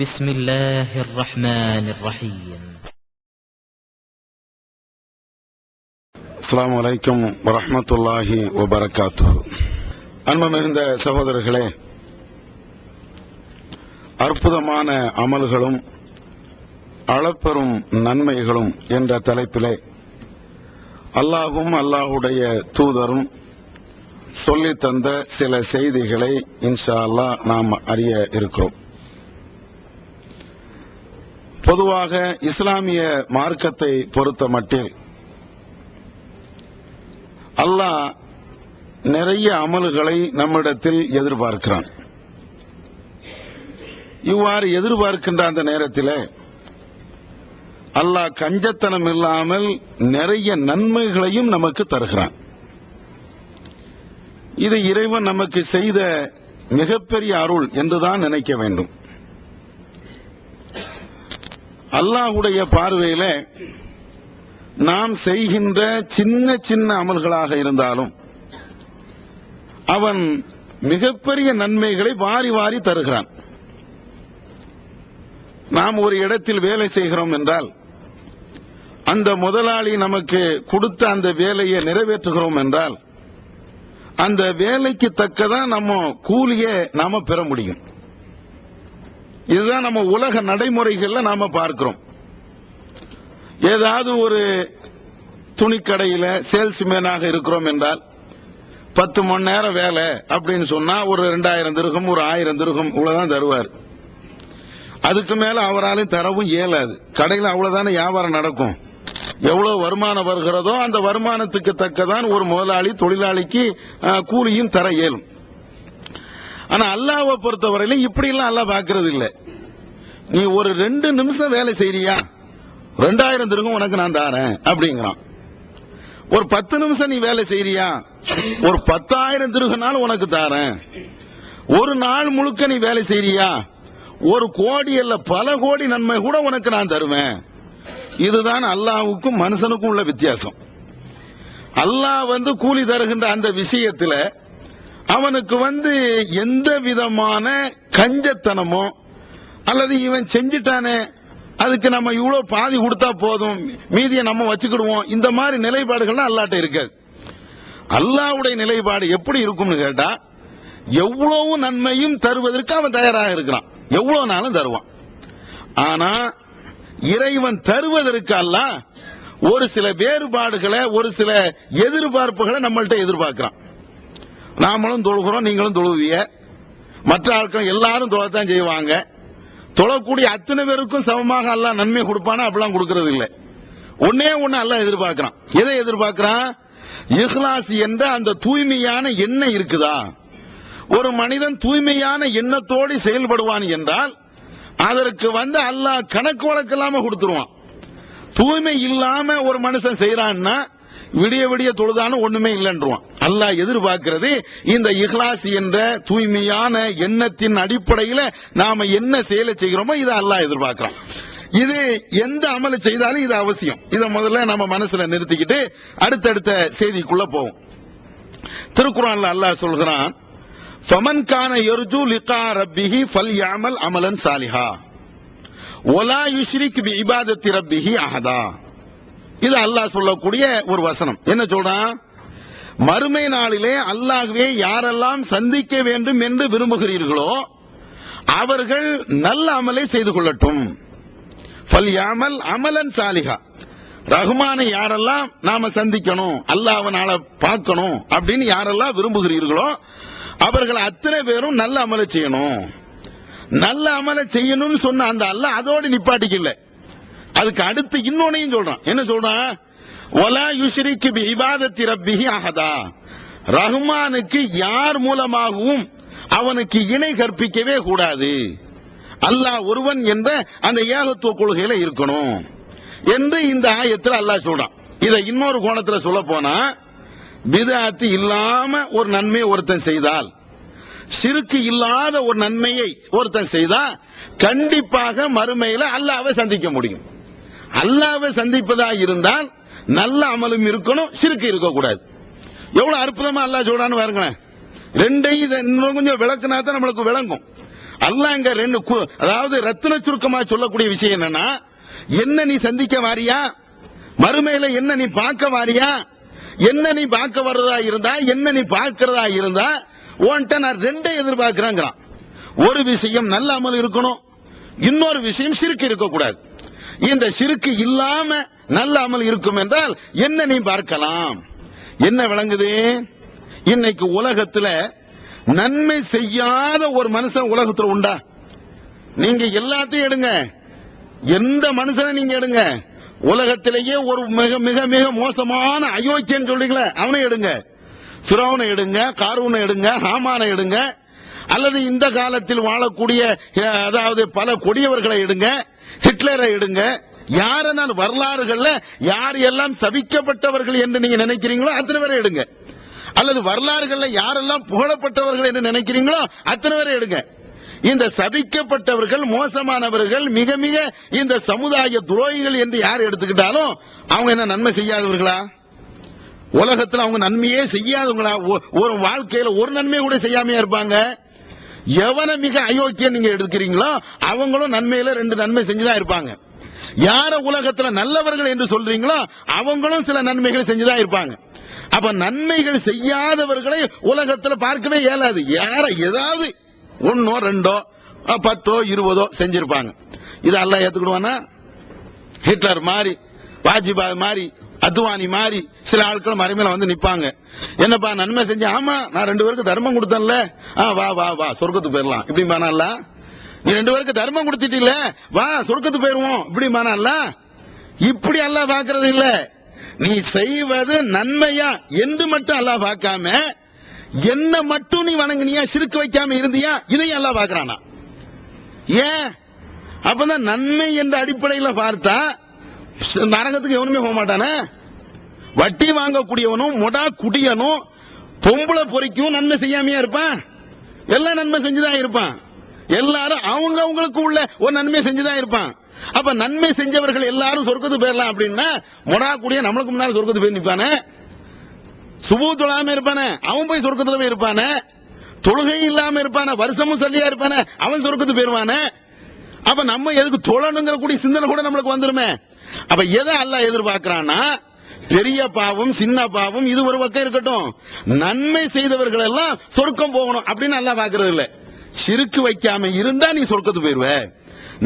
بسم الله الرحمن الرحيم. அஸ்ஸலாமு அலைக்கும் வரஹ்மத்துல்லாஹி வபரகாத்துஹு. அன்பு மிகுந்த சகோதரர்களே, அற்புதமான அமல்களும் அளப்பெரும் நன்மைகளும் என்ற தலைப்பிலே அல்லாஹும் அல்லாஹுடைய தூதரும் சொல்லித் தந்த சில செய்திகளை இன்ஷா அல்லாஹ் நாம் அறிய இருக்கிறோம். பொதுவாக இஸ்லாமிய மார்க்கத்தை பொறுத்த மட்டில் அல்லாஹ் நிறைய அமல்களை நம்மிடத்தில் எதிர்பார்க்கிறான். இவ்வாறு எதிர்பார்க்கின்ற அந்த நேரத்தில் அல்லாஹ் கஞ்சத்தனம் இல்லாமல் நிறைய நன்மைகளையும் நமக்கு தருகிறான். இது இறைவன் நமக்கு செய்த மிகப்பெரிய அருள் என்றுதான் நினைக்க வேண்டும். அல்லாஹ்வுடைய பார்வையில நாம் செய்கின்ற சின்ன சின்ன அமல்களாக இருந்தாலும் அவன் மிகப்பெரிய நன்மைகளை வாரி வாரி தருகிறான். நாம் ஒரு இடத்தில் வேலை செய்கிறோம் என்றால் அந்த முதலாளி நமக்கு கொடுத்த அந்த வேலையை நிறைவேற்றுகிறோம் என்றால் அந்த வேலைக்கு தக்கதான் நம்ம கூலியை நாம பெற முடியும். இதுதான் நம்ம உலக நடைமுறைகள்ல நாம பார்க்கிறோம். ஏதாவது ஒரு துணிக்கடையில சேல்ஸ்மேனாக இருக்கிறோம் என்றால் 10 மணி நேரம் வேலை அப்படின்னு சொன்னா ஒரு 2000 திர்ஹம் ஒரு 1000 திர்ஹம் இவ்வளவுதான் தருவார். அதுக்கு மேல அவராலும் தரவும் இயலாது. கடையில் அவ்வளவுதானே வியாபாரம் நடக்கும். எவ்வளவு வருமானம் வருகிறதோ அந்த வருமானத்துக்கு தக்கதான் ஒரு முதலாளி தொழிலாளிக்கு கூலியும் தர இயலும். ஆனா அல்லாஹ்வை பொறுத்தவரையில இப்படி எல்லாம் அல்லாஹ் பார்க்கிறது இல்லை. நீ ஒரு 2 நிமிஷம் வேலை செய்றியா 2000 திர்ஹம் உனக்கு நான் தாரேன் அப்படிங்கிறான். ஒரு 10 நிமிஷம் நீ வேலை செய்றியா ஒரு 10,000 திர்ஹம்னாலும் உனக்கு தாரேன். ஒரு நாள் முழுக்க நீ வேலை செய்றியா 1 கோடி அல்ல பல கோடி நன்மை கூட உனக்கு நான் தருவேன். இதுதான் அல்லாஹ்வுக்கும் மனுஷனுக்கும் உள்ள வித்தியாசம். அல்லாஹ் கூலி தருகின்ற அந்த விஷயத்துல அவனுக்கு எந்த விதமான கஞ்சத்தனமோ அல்லது இவன் செஞ்சிட்டானே அதுக்கு நம்ம இவ்வளவு பாதி கொடுத்தா போதும் மீதியை நம்ம வச்சுக்கிடுவோம் இந்த மாதிரி நிலைப்பாடுகள்லாம் அல்லாஹ்ட்ட இருக்காது. அல்லாஹ்வுடைய நிலைப்பாடு எப்படி இருக்கும்னு கேட்டா எவ்வளவு நன்மையும் தருவதற்கு அவன் தயாராக இருக்கிறான். எவ்வளவு நாளும் தருவான். ஆனா இறைவன் தருவதற்கு அல்லாஹ் ஒரு சில வேறுபாடுகளை ஒரு சில எதிர்பார்ப்புகளை நம்மள்ட்ட எதிர்பார்க்கிறான். நாமளும் தொழுகிறோம், நீங்களும் தொழுவீங்க, மற்ற ஆட்கள் எல்லாரும் தொழத்தான் செய்வாங்க. தொழக்கூடிய அத்தனை பேருக்கும் சமமாக அல்லாஹ் நன்மை கொடுப்பானா? அப்படிலாம் கொடுக்கறது இல்லை. ஒன்னே ஒன்னு அல்லாஹ் எதிர்பார்க்கிறான். எதை எதிர்பார்க்கிறான்? இஹ்லாஸ் என்ற அந்த தூய்மையான எண்ணம் இருக்குதா? ஒரு மனிதன் தூய்மையான எண்ணத்தோடு செயல்படுவான் என்றால் அதற்கு அல்லாஹ் கணக்கு வழக்கு இல்லாம கொடுத்துருவான். தூய்மை இல்லாம ஒரு மனுஷன் செய்யறான்னா விடிய விடிய தொழுதான ஒண்ணுமே இல்லைன்றான். அல்லாஹ் எதிர்பார்க்கிறது இந்த இஹ்லாஸ் என்ற தூய்மையான எண்ணத்தின் அடிப்படையில நாம என்ன செயலை செய்கிறோமோ இதை அல்லாஹ் எதிர்பார்க்கிறான். இது எந்த அமலை செய்தாலும் இது அவசியம். இதை முதல்ல நம்ம மனசுல நிறுத்திக்கிட்டு அடுத்தடுத்த செய்திக்குள்ள போவோம். திருக்குர்ஆன்ல அல்லாஹ் சொல்கிறான், ஃபமன் கான யர்ஜு லிகா ரப்பிஹி ஃபல்யஅமல் அமலன் சாலிஹா வலா யுஷ்ரிக் பிஇபாதத்தி ரப்பிஹி அஹதா. இது அல்லாஹ் சொல்லக்கூடிய ஒரு வசனம். என்ன சொல்றான்? மறுமை நாளிலே அல்லாஹ்வே யாரெல்லாம் சந்திக்க வேண்டும் என்று விரும்புகிறீர்களோ அவர்கள் நல்ல அமலை செய்து கொள்ளட்டும். ஃபல்யஅமல் அமலன் சாலிஹா. ரஹ்மானை யாரெல்லாம் நாம சந்திக்கணும், அல்லாஹ்வை பார்க்கணும் அப்படின்னு யாரெல்லாம் விரும்புகிறீர்களோ அவர்கள் அத்தனை பேரும் நல்ல அமலை செய்யணும். நல்ல அமலை செய்யணும்னு சொன்ன அந்த அல்லாஹ் அதோடு நிப்பாட்டிக்கல. அதுக்கு அடுத்து இன்னொன்னையும் சொல்றான். என்ன சொல்றான்? வலா யுஷ்ரிக் பிஇபாதத்தி ரப்பிஹி அஹதா. ரஹ்மானுக்கு யார் மூலமாகவும் அவனுக்கு இணை கற்பிக்கவே கூடாது. அல்லாஹ் ஒருவன் என்ற அந்த ஏகத்துவ கொள்கையில இருக்கணும் என்று இந்த ஆயத்தில் அல்லாஹ் சொல்றான். இதை இன்னொரு கோணத்துல சொல்ல போனா பிதஅத் இல்லாம ஒரு நன்மையை ஒருத்தன் செய்தால், ஷிர்க் இல்லாத ஒரு நன்மையை ஒருத்தன் செய்தா கண்டிப்பாக மறுமையில அல்லாஹ்வை சந்திக்க முடியும். அல்லாஹ்வை சந்திப்பதா இருந்தால் நல்ல அமலும் இருக்கணும், ஷிர்க் இருக்கக்கூடாது. எவ்வளவு அற்புதமா அல்லாஹ் சொல்றான்னு பாருங்களேன். ரெண்டையும் இன்னும் கொஞ்சம் விளக்குனா தான் நம்மளுக்கு விளங்கும். அல்லாஹ் இங்க ரெண்டு அதாவது ரத்தின சுருக்கமா சொல்லக்கூடிய விஷயம் என்னன்னா, என்ன நீ சந்திக்க வாரியா, மறுமையில என்ன நீ பார்க்க வாரியா, என்ன நீ பார்க்க வர்றதா இருந்தா, என்ன நீ பார்க்கிறதா இருந்தா, உன்கிட்ட நான் ரெண்டை எதிர்பார்க்கிறேங்கிறான். ஒரு விஷயம் நல்ல அமல் இருக்கணும், இன்னொரு விஷயம் சிறுக்கு இருக்கக்கூடாது. இந்த சிறுக்கு இல்லாம நல்ல அமல் இருக்கும் என்றால் என்ன நீ பார்க்கலாம். என்ன விளங்குது? இன்னைக்கு உலகத்துல நன்மை செய்யாத ஒரு மனுஷன் உலகத்துல உண்டா? நீங்க எல்லாத்தையும் எடுங்க, எந்த மனுஷனை நீங்க எடுங்க, உலகத்திலேயே ஒரு மிக மிக மிக மோசமான அயோக்கியன்னு சொல்றீங்களே அவனை எடுங்க, ஃபிரௌனை எடுங்க, காரூனை எடுங்க, ஹாமானை எடுங்க, அல்லது இந்த காலத்தில் வாழக்கூடிய அதாவது பல கொடியவர்களை எடுங்க, ஹிட்லரை எடுங்க, யாரென்னால் வரலாறுகள்ல யார் எல்லாம் சபிக்கப்பட்டவர்கள் என்று நீங்க நினைக்கிறீங்களோ அத்தனை பேரை எடுங்க, அல்லது வரலாறுகள்ல யாரெல்லாம் புகழப்பட்டவர்கள் என்று நினைக்கிறீங்களோ அத்தனை பேரை எடுங்க. இந்த சபிக்கப்பட்டவர்கள், மோசமானவர்கள், மிக மிக இந்த சமுதாய துரோகிகள் என்று யார் எடுத்துக்கிட்டாலும் அவங்க என்ன நன்மை செய்யாதவர்களா? உலகத்தில் அவங்க நன்மையே செய்யாதவங்களா? ஒரு வாழ்க்கையில ஒரு நன்மை கூட செய்யாமையா இருப்பாங்க? எவனை மிக அயோக்கியம் நீங்க எடுக்கிறீங்களோ அவங்களும் நன்மையில ரெண்டு நன்மை செஞ்சுதான் இருப்பாங்க. யார உலகத்துல நல்லவர்கள் என்று சொல்றீங்களோ அவங்களும் சில நன்மைகள் செஞ்சுதான் இருப்பாங்க. அப்ப நன்மைகள் செய்யாதவர்களை உலகத்துல பார்க்கவே இயலாது. யார ஏதாவது ஒன்னோ ரெண்டோ 10 20 செஞ்சிருப்பாங்க. இது அல்லாஹ் ஏத்துக்கிடுவானா? ஹிட்லர் மாதிரி, வாஜ்பாய் மாதிரி, அத்வானி மாதிரி சில ஆட்கள் மறைமையில வந்து நிப்பாங்க. என்னப்பா நன்மை செஞ்ச? ஆமா, நான் 2 பேருக்கு தர்மம் கொடுத்தேன்ல, வா வா வா சொர்க்கத்துக்கு போயிடலாம் இப்படி மானல்ல. நீ 2 பேருக்கு தர்மம் கொடுத்துட்டீல, வா சொர்க்கத்துக்கு போயிருவோம் இப்படி மானல்ல. இப்படி அல்லாஹ் பார்க்கறது இல்ல. நீ செய்வது நன்மையா என்று மட்டும் அல்லாஹ் பார்க்காம, என்ன மட்டும் நீ வணங்கினியா, சிறுக்கு வைக்காம இருந்தியா, இதையும் அல்லாஹ் பார்க்கறானா? ஏன்? அப்பதான் நன்மை என்ற அடிப்படையில் பார்த்தா நரகத்துக்கு எவனுமே போக மாட்டானே. வட்டி வாங்கக்கூடியவனும் மொடா குடியனும் பொம்பளை பொறிக்கும் நன்மை செய்யாமையா இருப்பான்? எல்லாம் நன்மை செஞ்சுதான் இருப்பான். எல்லாரும் அவங்க அவங்களுக்கு உள்ள ஒரு நன்மை செஞ்சுதான் இருப்பான். அப்ப நன்மை செஞ்சவர்கள் எல்லாரும் சொர்க்கத்துக்கு போயிடலாம் அப்படின்னா, மொடா குடிய நம்மளுக்கு முன்னாடி சொர்க்கத்துக்கு போய் நிப்பானே, சுபு தொழாம இருப்பானே அவன் போய் சொர்க்கத்துல போய் இருப்பானே, தொழுகை இல்லாம இருப்பானே, வருஷமும் சரியா இருப்பானே அவன் சொர்க்கத்துக்கு போயிருவானே. அப்ப நம்ம எதுக்கு தொழணுங்கிற கூடிய சிந்தனை கூட நம்மளுக்கு வந்துருமே. அப்ப எதை அல்லாஹ் எதிர்பார்க்கிறான்னா, பெரிய பாவம் சின்ன பாவம் இது ஒரு பக்கம் இருக்கட்டும், நன்மை செய்தவர்கள் எல்லாம் சொர்க்கம் போகணும் அப்படின்னு அல்லாஹ் பார்க்கறது இல்ல. சிறுக்கு வைக்காம இருந்தா நீ சொர்க்கத்துக்கு போயிருவ,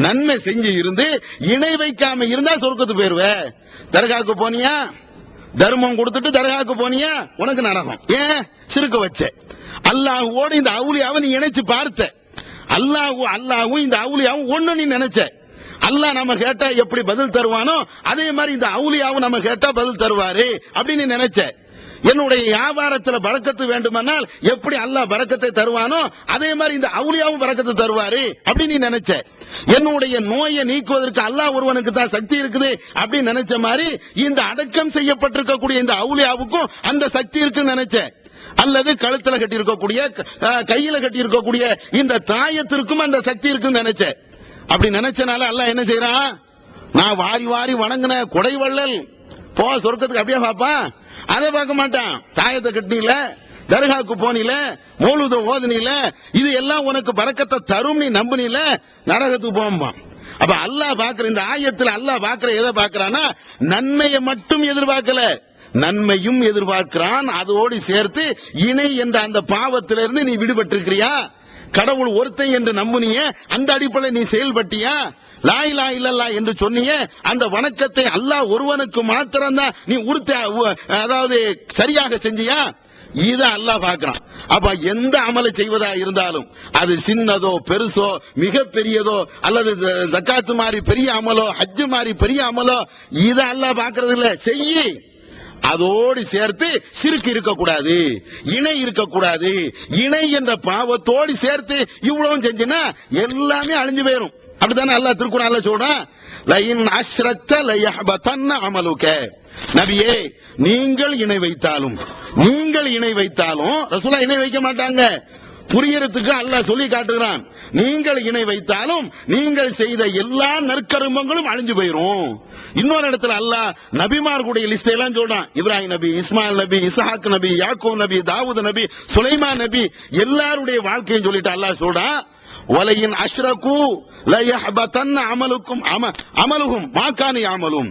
நன்மை செஞ்சு இருந்து இணை வைக்காம இருந்தா சொர்க்கத்துக்கு போயிருவ. தர்காவுக்கு போனியா, தர்மம் கொடுத்துட்டு தர்காவுக்கு போனியா, உனக்கு நரகம். ஏன்? சிறுக்கு வச்ச. அல்லாஹ்வோடு இந்த அவுலியாவை நீ இணைச்சு பார்த்த, அல்லாஹ்வும் இந்த அவுலியாவும் ஒண்ணு நீ நினைச்ச. அல்லாஹ் நம்ம கேட்டா எப்படி பதில் தருவானோ அதே மாதிரி இந்த அவுலியாவும் நம்ம கேட்டா பதில் தருவாரு அப்படின்னு நினைச்ச. என்னுடைய வியாபாரத்தில் பரக்கத்து வேண்டுமானால் எப்படி அல்லாஹ் பரக்கத்தை தருவானோ அதே மாதிரி இந்த அவுலியாவும் பரக்கத்தை தருவாரு அப்படின்னு நீ நினைச்ச. என்னுடைய நோயை நீக்குவதற்கு அல்லாஹ் ஒருவனுக்கு தான் சக்தி இருக்குது அப்படின்னு நினைச்ச மாதிரி இந்த அடக்கம் செய்யப்பட்டிருக்கக்கூடிய இந்த அவுலியாவுக்கும் அந்த சக்தி இருக்குன்னு நினைச்ச. அல்லது கழுத்துல கட்டி இருக்கக்கூடிய, கையில கட்டி இருக்கக்கூடிய இந்த தாயத்திற்கும் அந்த சக்தி இருக்குன்னு நினைச்ச. அப்படி நினைச்சனால அல்லாஹ் என்ன செய்யறான்? நான் வாரி வாரி வணங்கின கொடை வள்ளல் போ சொர்க்கத்துக்கு அப்படியே பாப்பான்? அதை பார்க்க மாட்டான். தாயத்தை கட்டினில, தர்காவுக்கு போனில, மௌலூத ஓதுனில, இது எல்லாம் உனக்கு பரக்கத்தை தரும் நீ நம்புனில, நரகத்துக்கு போம்பான். அப்ப அல்லாஹ் பார்க்கிற இந்த ஆயத்தில் அல்லாஹ் பார்க்கிற எதை பார்க்கிறான்னா, நன்மையை மட்டும் எதிர்பார்க்கல, நன்மையும் எதிர்பார்க்கிறான். அதோடு சேர்த்து இணை என்ற அந்த பாவத்திலிருந்து நீ விடுபட்டிருக்கிறியா, கடவுள் ஒருத்தன் என்று நம்புனிய, அந்த அடிப்படையில் நீ செயல்பட்டியா, லா இலாஹ இல்லல்லாஹ் என்று சொன்னிய, அந்த வணக்கத்தை அல்லாஹ் ஒருவனுக்கு மாத்திரம்தான் நீ அதாவது சரியாக செஞ்சியா, இத அல்லாஹ் பார்க்கிறான். அப்ப எந்த அமலை செய்வதா இருந்தாலும் அது சின்னதோ பெருசோ மிக பெரியதோ அல்லது ஜக்காத்து மாதிரி பெரிய அமலோ ஹஜ் மாதிரி பெரிய அமலோ இத அல்லாஹ் பார்க்கறது இல்ல. செய்யி, அதோடு சேர்த்து சிறுக்கு இருக்கக்கூடாது, இணை இருக்கக்கூடாது. இணை என்ற பாவத்தோடு சேர்த்து இவ்வளவு செஞ்சினா எல்லாமே அழிஞ்சு போயிடும். அப்படித்தானே அல்லாஹ் திருக்குர்ஆன்ல சொல்றான், லஇன் அஷ்ரக்த லயஹ்பதன்ன அமலுக. நபியே, நீங்கள் இணை வைத்தாலும் ரசூலுல்லாஹ் இணை வைக்க மாட்டாங்க, புரியறதுக்கு அல்லாஹ் சொல்லி காட்டுகிறான். நீங்கள் இணை வைத்தாலும் நீங்கள் செய்த எல்லா நற்கருமங்களும் அழிஞ்சு போயிரும். இன்னொரு இடத்துல அல்லாஹ் நபிமார்களுடைய லிஸ்ட் எல்லாம் சொல்றான். இப்ராஹிம் நபி, இஸ்மாயில் நபி, இஸ்ஹாக் நபி, யாக்கூப் நபி, தாவூத் நபி, சுலைமான் நபி எல்லாருடைய வாழ்க்கையும் சொல்லிட்டு அல்லாஹ் சொல்றான், வலையின் அஷ்ரகு லயஹ்பதன்ன அமலுகும் மா கானு யஅமலும்.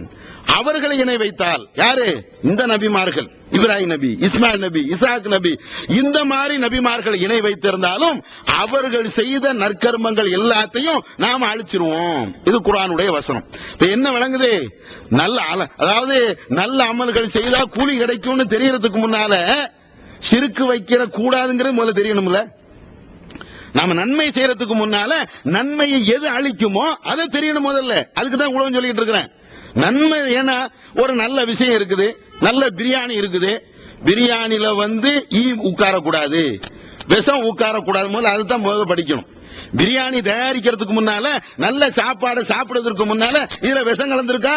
அவர்களை இணை வைத்தால் யாரு? இந்த நபிமார்கள், இப்ராஹிம் நபி, இஸ்மாயில் நபி, இசாக் நபி, இந்த மாதிரி நபிமார்கள் இணை வைத்திருந்தாலும் அவர்கள் செய்த நற்கர்மங்கள் எல்லாத்தையும் நாம அழிச்சிருவோம். இது குர்ஆனுடைய வசனம். இப்ப என்ன விளங்குது? அதாவது நல்ல அமல்கள் செய்தா கூலி கிடைக்கும்னு தெரியறதுக்கு முன்னால ஷிர்க் வைக்கிற கூடாதுங்கிறது முதல்ல தெரியணும்ல. நாம நன்மை செய்யறதுக்கு முன்னால நன்மையை எது அழிக்குமோ அதை தெரியணும் முதல்ல. அதுக்கு தான் உலகம் சொல்லிட்டு இருக்கிறேன். நன்மை ஏன்னா ஒரு நல்ல விஷயம் இருக்குது, நல்ல பிரியாணி இருக்குது, பிரியாணில ஈ உட்காரக்கூடாது, விஷம் உட்காரக்கூடாது, முதல்ல அதுதான் முதல்ல படிக்கணும். பிரியாணி தயாரிக்கிறதுக்கு முன்னால நல்ல சாப்பாடு சாப்பிடுறதுக்கு முன்னால இதுல விஷம் கலந்துருக்கா?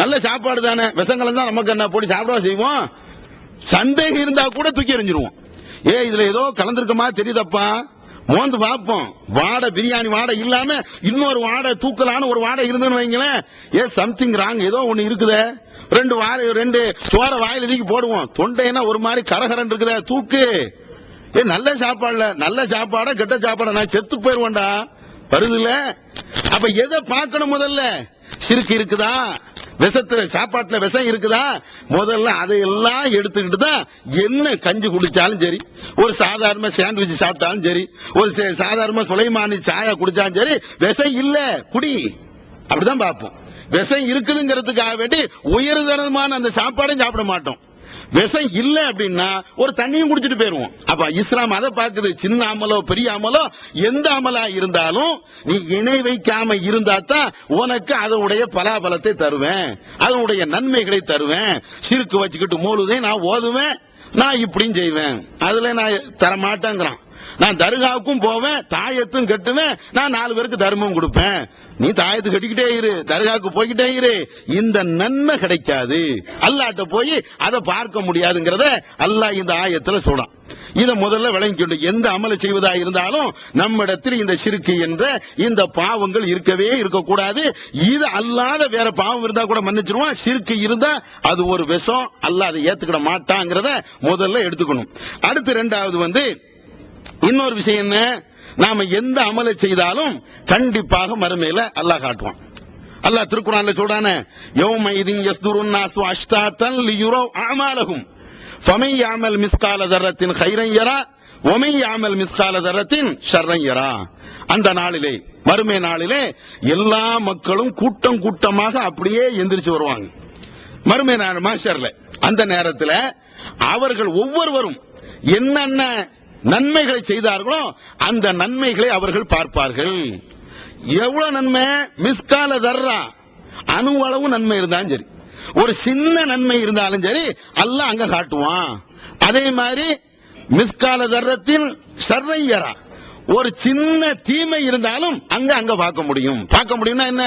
நல்ல சாப்பாடு தானே, விஷம் கலந்தா நமக்கு என்ன போட்டு சாப்பிட செய்வோம்? சந்தேகம் இருந்தா கூட தூக்கி எறிஞ்சிருவோம். இதுல ஏதோ கலந்துருக்கமா தெரியுதப்பா, மோந்து பார்ப்போம். வாடை, பிரியாணி வாடை இல்லாம இன்னொரு வாடை, தூக்கலான ஒரு வாடை இருந்துன்னு வைங்களேன், சம்திங் ராங், ஏதோ ஒண்ணு இருக்குதே. ரெண்டு சோற வாயில தூக்கி போடுவோம், தொண்டைனா ஒரு மாதிரி கரகரன் இருக்குதே, தூக்கு. நல்ல சாப்பாடா கெட்ட சாப்பாடா, நான் செத்து போயிருவேன்டா வருதுல. அப்ப எதை பார்க்கணும் முதல்ல? ஷிர்க் இருக்குதா, விஷத்துல சாப்பாட்டுல விஷம் இருக்குதா, முதல்ல அதையெல்லாம் எடுத்துக்கிட்டு தான் என்ன கஞ்சி குடிச்சாலும் சரி, ஒரு சாதாரண சாண்ட்விச் சாப்பிட்டாலும் சரி, ஒரு சாதாரண சுலைமானி சாயா குடிச்சாலும் சரி, விஷம் இல்ல குடி, அப்படிதான் பார்ப்போம். விஷம் இருக்குதுங்கிறதுக்காக வேண்டி உயர்தரமான அந்த சாப்பாடும் சாப்பிட மாட்டோம். விஷம் இல்ல அப்படின்னா ஒரு தண்ணியும் குடிச்சிட்டு போயிருவோம். அப்ப இஸ்லாம் அதை பார்க்குது. சின்ன அமலோ பெரிய அமலோ எந்த அமலா இருந்தாலும் நீ இணை வைக்காம இருந்தா தான் உனக்கு அதனுடைய பலாபலத்தை தருவேன், அதனுடைய நன்மைகளை தருவேன். ஷிர்க் வச்சுக்கிட்டு மோலுதேன் நான் ஓதுவேன், நான் இப்படியும் செய்வேன், அதுல நான் தரமாட்டேங்கிறான். நான் தர்காவுக்கும் போவேன், தாயத்தும் கட்டுவேன், நான் 4 பேருக்கு தர்மம் கொடுப்பேன். நீ தாயத்து கட்டிக்கிட்டே இரு, தர்காவுக்கு போய்கிட்டே இரு, இந்த நன்மை கிடைக்காது, அல்லாஹ்ட்ட போய் அதை பார்க்க முடியாதுங்கிறத அல்லாஹ் இந்த ஆயத்துல சொல்றான். இதை முதல்ல விளங்கிக்கொண்டு எந்த அமலை செய்வதா இருந்தாலும் நம்மிடத்தில் இந்த ஷிர்க் என்ற இந்த பாவங்கள் இருக்கவே இருக்கக்கூடாது. இது அல்லாத வேற பாவம் இருந்தா கூட மன்னிச்சிருவான். ஷிர்க் இருந்தா அது ஒரு விஷம், அல்லாஹ் அதை ஏத்துக்கிட மாட்டாங்கிறத முதல்ல எடுத்துக்கணும். அடுத்து ரெண்டாவது இன்னொரு விஷயம் என்ன, நாம எந்த அமலை செய்தாலும் கண்டிப்பாக மறுமையில அல்லாஹ் காட்டுவான். அல்லாஹ் திருக்குர்ஆன்ல சொல்றானே, யௌமைதின் யஸ்துருன் நாசு அஷ்தாத்தன் லியுரவ் அஅமாலஹும் ஃபமன் யஅமல் மிஸ்கால தர்ரத்தின் கைரன் யரா வமன் யஅமல் மிஸ்கால தர்ரத்தின் ஷர்ரன் யரா. அந்த நாளிலே, மறுமை நாளிலே எல்லா மக்களும் கூட்டம் கூட்டமாக அப்படியே எந்திரிச்சு வருவாங்க. மறுமை நாள் மாஷர்ல அந்த நேரத்தில் அவர்கள் ஒவ்வொருவரும் என்னென்ன நன்மைகளை செய்தார்களோ அந்த நன்மைகளை அவர்கள் பார்ப்பார்கள். எவ்வளவு நன்மை? மிஸ்கால தர்ரா, அணுவளவு நன்மை இருந்தாலும் சரி, ஒரு சின்ன நன்மை இருந்தாலும் சரி அல்லாஹ் அங்க காட்டுவான். அதே மாதிரி மிஸ்கால தர்ரத்தின் ஷர்ரையரா, ஒரு சின்ன தீமை இருந்தாலும் அங்க பார்க்க முடியும். பார்க்க முடியும்னா என்ன?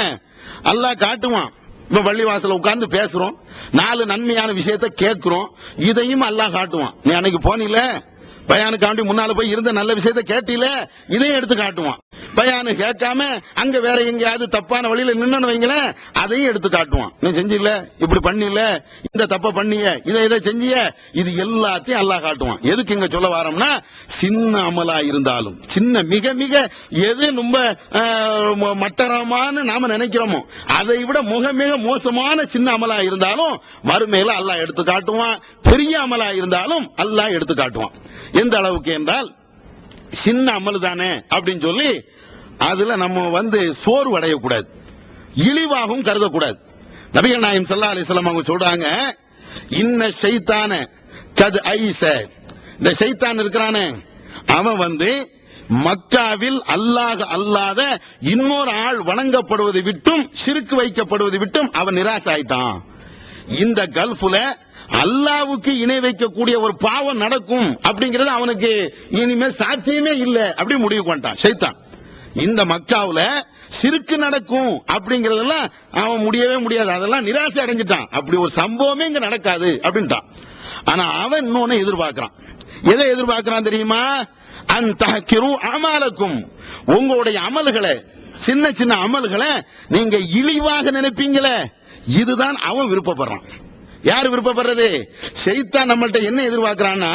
அல்லாஹ் காட்டுவான். இப்ப பள்ளிவாசல உட்கார்ந்து பேசுறோம், 4 நன்மையான விஷயத்தை கேட்கிறோம், இதையும் அல்லாஹ் காட்டுவான். நீ அன்னைக்கு போனில பயானுக்காண்டி முன்னால போய் இருந்த நல்ல விஷயத்தை கேட்டில, இதையும் எடுத்து காட்டுவான். பயானு கேட்காம அங்க வேற எங்கேயாவது தப்பான வழியில நின்னு வைங்களேன், அதையும் எடுத்து காட்டுவான். நீ செஞ்சில, இப்படி பண்ணில, இந்த தப்ப பண்ணிய, இதை செஞ்சிய, இது எல்லாத்தையும் அல்லாஹ் காட்டுவான். எதுக்கு இங்க சொல்ல வரோம்னா, சின்ன அமலா இருந்தாலும், சின்ன மிக மிக எது ரொம்ப மட்டரமான நாம நினைக்கிறோமோ அதை விட மிக மோசமான சின்ன அமலா இருந்தாலும் மறுமையில அல்லாஹ் எடுத்து காட்டுவான். பெரிய அமலா இருந்தாலும் அல்லாஹ் எடுத்து காட்டுவான். எந்த அளவுக்கு என்றால், சின்ன அமல் தானே அப்படின்னு சொல்லி அதுல நம்ம சோர்வு அடையக்கூடாது, இழிவாகவும் கருதக்கூடாது. நபிகள் நாயகம் ஸல்லல்லாஹு அலைஹி வஸல்லம் அவங்க சொல்றாங்க, இன்ன ஷைத்தான கத் ஐஸ, இந்த ஷைத்தான் இருக்கிறானே அவன் மக்காவில் அல்லாஹ் அல்லாத இன்னொரு ஆள் வணங்கப்படுவதை விட்டும் ஷிர்க் வைக்கப்படுவதை விட்டும் அவன் நிராசை ஆயிட்டான். இந்த கல்ஃபுல அல்லாவுக்கு இணை வைக்கக்கூடிய ஒரு பாவம் நடக்கும் அப்படிங்கிறது அவனுக்கு இனிமேல் சாத்தியமே இல்லை அப்படி முடிவு பண்ணிட்டான் ஷைத்தான். இந்த மக்காவுல ஷிர்க் நடக்கும் அப்படிங்கறதெல்லாம் அவன் முடியவே முடியாது, அதெல்லாம் நிராசை அடைஞ்சிட்டான். அப்படி ஒரு சம்பவமே இங்க நடக்காது அப்படின்ட்டான். ஆனா அவன் இன்னொன்னு எதிர்பார்க்கிறான். எதை எதிர்பார்க்கிறான் தெரியுமா? அன்தஹ்கிரு அமாலக்கும், உங்களுடைய அமல்களை, சின்ன சின்ன அமல்களை நீங்க இழிவாக நினைப்பீங்களே, இதுதான் அவன் விருப்பப்படுறான். யார் விருப்பப்படுறது? ஷைத்தான் நம்மள்ட்ட என்ன எதிர்பார்க்கிறான்னா,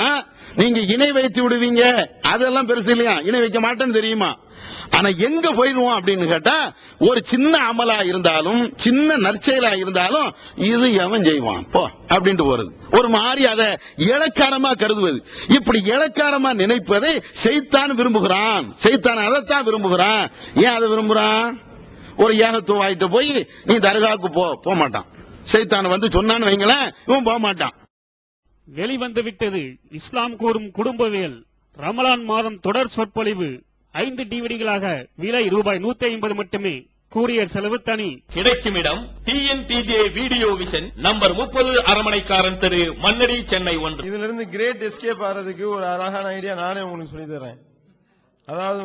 நீங்க இணை வைத்து விடுவீங்க, அதெல்லாம் பெருசு இல்லையா, இணை வைக்க மாட்டேன்னு தெரியுமா, ஆனா எங்க போயிடுவோம் அப்படின்னு கேட்டா, ஒரு சின்ன அமலா இருந்தாலும் சின்ன நற்செயலா இருந்தாலும் இது எவன் செய்வான் போ அப்படின்ட்டு போறது, ஒரு மாதிரி அதை இளக்காரமா கருதுவது. இப்படி இளக்காரமா நினைப்பதை ஷைத்தான் விரும்புகிறான். ஷைத்தான் அதைத்தான் விரும்புகிறான். ஏன் அதை விரும்புறான்? ஒரு ஏகத்துவாயிட்டு போய் நீ தர்காவுக்கு போக மாட்டான். ஷைத்தான் வந்து சொன்னான்னு வைங்களேன், இவன் போக மாட்டான். வெளிவந்து விட்டது இஸ்லாம் கூறும் குடும்பவியல் ரமலான் மாதம் தொடர் சொற்பொழிவு 5 டிவிடிகளாக விலை ரூபாய் 150 மட்டுமே. கூரியர் செலவு தனி. கிடைக்கும் இடம் TNTJ வீடியோ விஷன் நம்பர் 30 அரமனைக்காரன் தெரு, மண்ணடி, சென்னை 1. இதுல இருந்து கிரேட் எஸ்கேப் ஆறதுக்கு ஒரு அழகான ஐடியா நானே உங்களுக்கு சொல்லி தரேன். அதாவது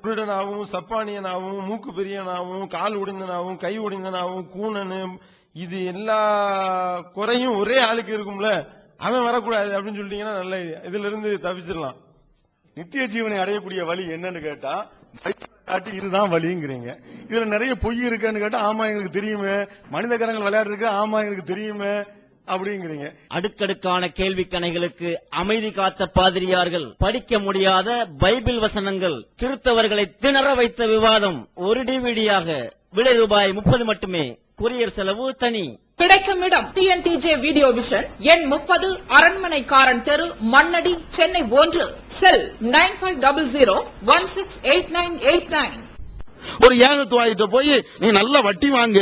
குருடனாவும் சப்பானியனாவும் மூக்கு பெரியனாவும் கால் உடைந்தனாவும் கை உடைந்தனாவும் கூணனு இது எல்லா குறையும் ஒரே ஆளுக்கு இருக்கும்ல, அவன் வரக்கூடாது அப்படின்னு சொல்லிட்டீங்கன்னா நல்ல ஐடியா. இதுல இருந்து தப்பிச்சிடலாம். நித்திய ஜீவனை அடையக்கூடிய வழி என்னன்னு கேட்டா காட்டி இதுதான் வழிங்கிறீங்க. இதுல நிறைய பொய் இருக்குன்னு கேட்டா ஆமா எங்களுக்கு தெரியுமே, மனித கரங்கள் விளையாடுறதுக்கு ஆமா எங்களுக்கு தெரியுமே அப்படிங்கிறீங்க. அடுக்கடுக்கான கேள்வி கணைகளுக்கு அமைதி காத்த பாதிரியார்கள், படிக்க முடியாத பைபிள் வசனங்கள், கிறிஸ்தவர்களை திணற வைத்த விவாதம் ஒரு டிவிடியாக விலை ரூபாய் 30 மட்டுமே. கூரியர் செலவு தனி. கிடைக்கும் இடம் TNTJ வீடியோ விஷன் எண் 30 அரண்மனைக்காரன் தெரு, மண்ணடி, சென்னை 1. செல் 9500168989. ஒரு ஏகத்துவாயிட்ட போய் நீ நல்ல வட்டி வாங்க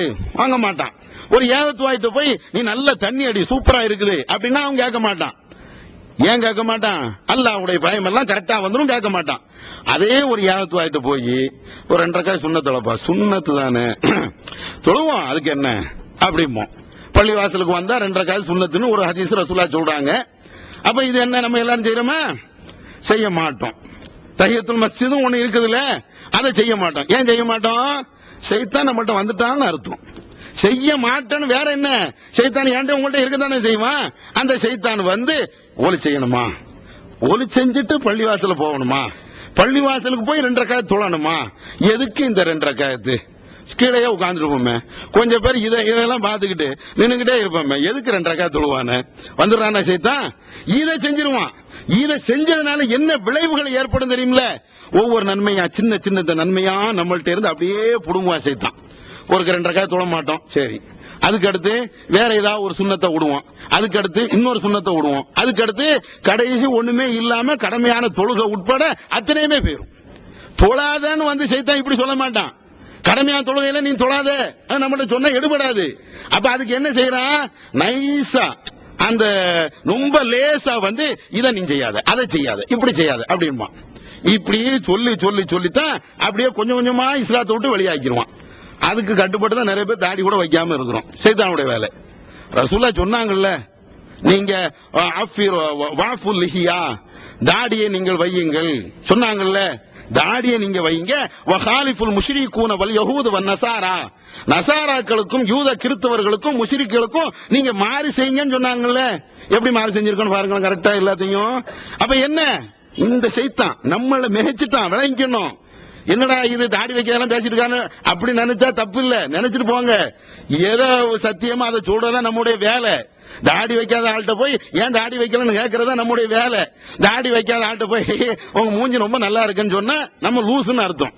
மாட்டான். ஒரு ஏகத்துவாயிட்ட போய் நீ நல்ல தண்ணி அடி சூப்பரா இருக்குது அப்படின்னா அவன் கேட்க மாட்டான். ஏன் கேட்க மாட்டான்? அல்லாஹ்வுடைய பயம் எல்லாம் கரெக்டா வந்துடும், கேட்க மாட்டான். அதே ஒரு ஏகத்துவாயிட்ட போய் ஒரு 2 ரக்காத் சுன்னத்துலப்பா, சுன்னத்து தானே தொழுவோம் அதுக்கு என்ன அப்படிம்போம். பள்ளிவாசலுக்கு வந்தா 2 ரக்காத் சுன்னத்துன்னு ஒரு ஹதீஸ் ரசூலுல்லாஹ் சொல்றாங்க. அப்ப இது என்ன நம்ம எல்லாரும் செய்யறோமா? செய்ய மாட்டோம். தஹியத்துல் மஸ்ஜிதும் ஒண்ணு இருக்குதுல்ல, அதை செய்ய மாட்டோம். ஏன் செய்ய மாட்டோம்? ஷைத்தான் நம்மகிட்ட வந்துட்டான்னு அர்த்தம். செய்ய மாட்டேன்னு வேற என்ன? ஷைத்தான் ஏன்டா உங்கள்ட்ட இருக்கதானே செய்வான். அந்த ஷைத்தான் வந்து ஒலி செய்யணுமா, ஒலி செஞ்சுட்டு பள்ளிவாசல போகணுமா, பள்ளிவாசலுக்கு போய் 2 ரக்காத் தொழணுமா, எதுக்கு இந்த 2 ரக்காத்து? கீழே உட்கார்ந்துருப்போமே, கொஞ்சம் பேர் இதெல்லாம் பார்த்துக்கிட்டு நின்னுகிட்டே இருப்போமே, எதுக்கு 2 ரக்காத் தொழுவானே? வந்துடுறானா ஷைத்தான்? இதை செஞ்சிருவான். இதை செஞ்சதுனால என்ன விளைவுகள் ஏற்படும் தெரியுமில்ல? ஒவ்வொரு நன்மையா சின்ன சின்ன நன்மையா நம்மள்ட்ட இருந்து அப்படியே புடுங்குவான் ஷைத்தான். ஒரு 2 ரக்காத் தொழ மாட்டோம், சரி. அதுக்கு அடுத்து வேற ஏதாவது ஒரு சுண்ணத்தை விடுவோம், அதுக்கு அடுத்து இன்னொரு சுண்ணத்தை விடுவோம், அதுக்கு அடுத்து கடைசி ஒண்ணுமே இல்லாம கடமையான தொழுகை உட்பட அத்தனையுமே போயிரும். தொழாதன்னு வந்து ஷைத்தான் இப்படி சொல்ல மாட்டான். கடமையான தொழுகையில நீ தொழாத நம்மகிட்ட சொன்னா எடுபடாது. அப்ப அதுக்கு என்ன செய்யறான்? நைஸா அந்த ரொம்ப லேசா வந்து இதை நீ செய்யாத, அதை செய்யாத, இப்படி செய்யாத அப்படின்பா. இப்படி சொல்லி சொல்லி சொல்லித்தான் அப்படியே கொஞ்சம் கொஞ்சமா இஸ்லாத்தை விட்டு வெளியாக்கிடுவான். அதுக்கு கட்டுப்பட்டு தான் நிறைய பேர் தாடி கூட வைக்காம இருக்கிறோம். ஷைத்தானுடைய வேலை. ரசூலுல்லாஹ் சொன்னாங்கல்ல, நீங்க வாஃபுல் லிஹியா, தாடியை நீங்கள் வையுங்கள் சொன்னாங்கல்ல, தாடியை நீங்க வைங்க. வகாலிஃபுல் முஷ்ரிகூன வல் யஹூது வன் நஸாரா, நஸாராக்களுக்கும் யூத கிறிஸ்தவர்களுக்கும் முஷ்ரிக்குகளுக்கும் நீங்க மாறி செய்யுங்கன்னு சொன்னாங்கல்ல. எப்படி மாறி செஞ்சிருக்கணும் பாருங்க கரெக்டா எல்லாத்தையும். அப்ப என்ன, இந்த ஷைத்தான் நம்மள மிகைச்சிட்டான், விளங்கிக்கணும். என்னடா இது தாடி வைக்கலாம் பேசிட்டு இருக்காங்க அப்படி நினைச்சா தப்பு இல்ல, நினைச்சிட்டு போங்க. ஏதோ சத்தியமா அதை சொல்றதா நம்முடைய வேலை. தாடி வைக்காத ஆள்கிட்ட போய் ஏன் தாடி வைக்கலன்னு கேட்கறதா நம்முடைய வேலை. தாடி வைக்காத ஆள்கிட்ட போய் உங்க மூஞ்சி ரொம்ப நல்லா இருக்குன்னு சொன்னா நம்ம லூசுன்னு அர்த்தம்.